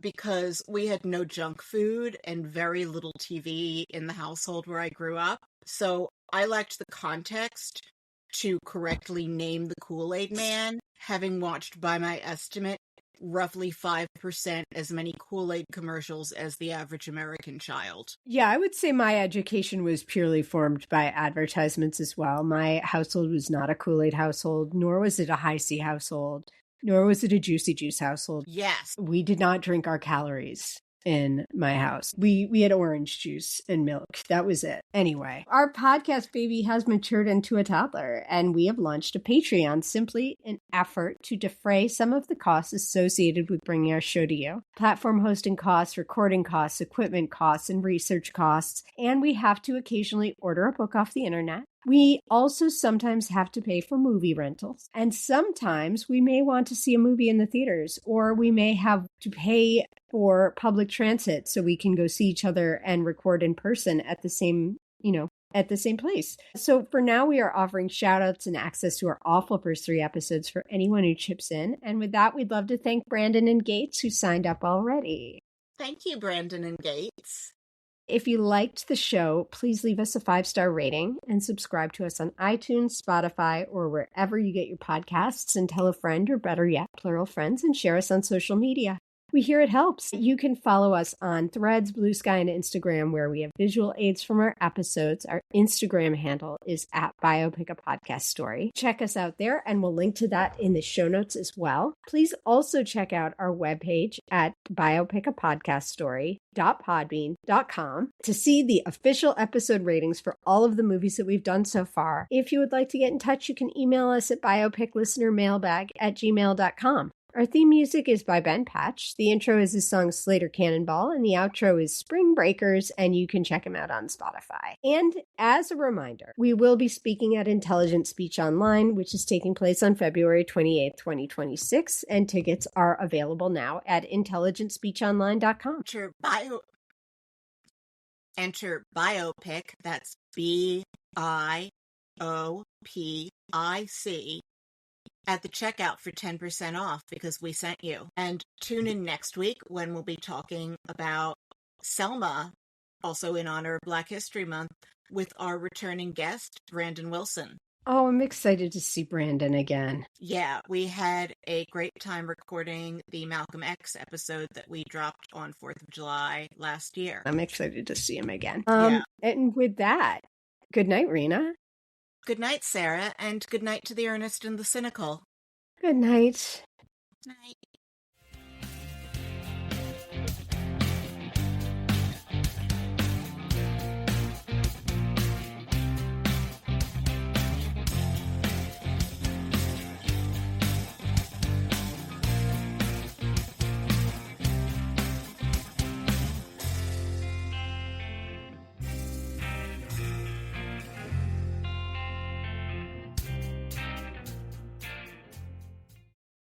because we had no junk food and very little TV in the household where I grew up. So I lacked the context to correctly name the Kool-Aid Man, having watched, by my estimate, roughly 5% as many Kool-Aid commercials as the average American child. Yeah, I would say my education was purely formed by advertisements as well. My household was not a Kool-Aid household, nor was it a High C household, nor was it a Juicy Juice household. Yes. We did not drink our calories in my house. We had orange juice and milk. That was it. Anyway, our podcast baby has matured into a toddler, and we have launched a Patreon, simply an effort to defray some of the costs associated with bringing our show to you. Platform hosting costs, recording costs, equipment costs, and research costs. And we have to occasionally order a book off the internet. We also sometimes have to pay for movie rentals. And sometimes we may want to see a movie in the theaters, or we may have to pay for public transit so we can go see each other and record in person at the same, at the same place. So for now, we are offering shout outs and access to our awful first 3 episodes for anyone who chips in. And with that, we'd love to thank Brandon and Gates, who signed up already. Thank you, Brandon and Gates. If you liked the show, please leave us a 5-star rating and subscribe to us on iTunes, Spotify, or wherever you get your podcasts, and tell a friend, or better yet, plural friends, and share us on social media. We hear it helps. You can follow us on Threads, Blue Sky, and Instagram, where we have visual aids from our episodes. Our Instagram handle is at Biopic a Podcast Story. Check us out there, and we'll link to that in the show notes as well. Please also check out our webpage at biopicapodcaststory.podbean.com to see the official episode ratings for all of the movies that we've done so far. If you would like to get in touch, you can email us at biopiclistenermailbag@gmail.com. Our theme music is by Ben Patch. The intro is his song Slater Cannonball, and the outro is Spring Breakers, and you can check him out on Spotify. And as a reminder, we will be speaking at Intelligent Speech Online, which is taking place on February 28th, 2026, and tickets are available now at intelligentspeechonline.com. Enter Biopic, that's BIOPIC, at the checkout for 10% off because we sent you. And tune in next week when we'll be talking about Selma, also in honor of Black History Month, with our returning guest, Brandon Wilson. Oh, I'm excited to see Brandon again. Yeah, we had a great time recording the Malcolm X episode that we dropped on 4th of July last year. I'm excited to see him again. Yeah. And with that, good night, Rena. Good night, Sara, and good night to the earnest and the cynical. Good night. Night.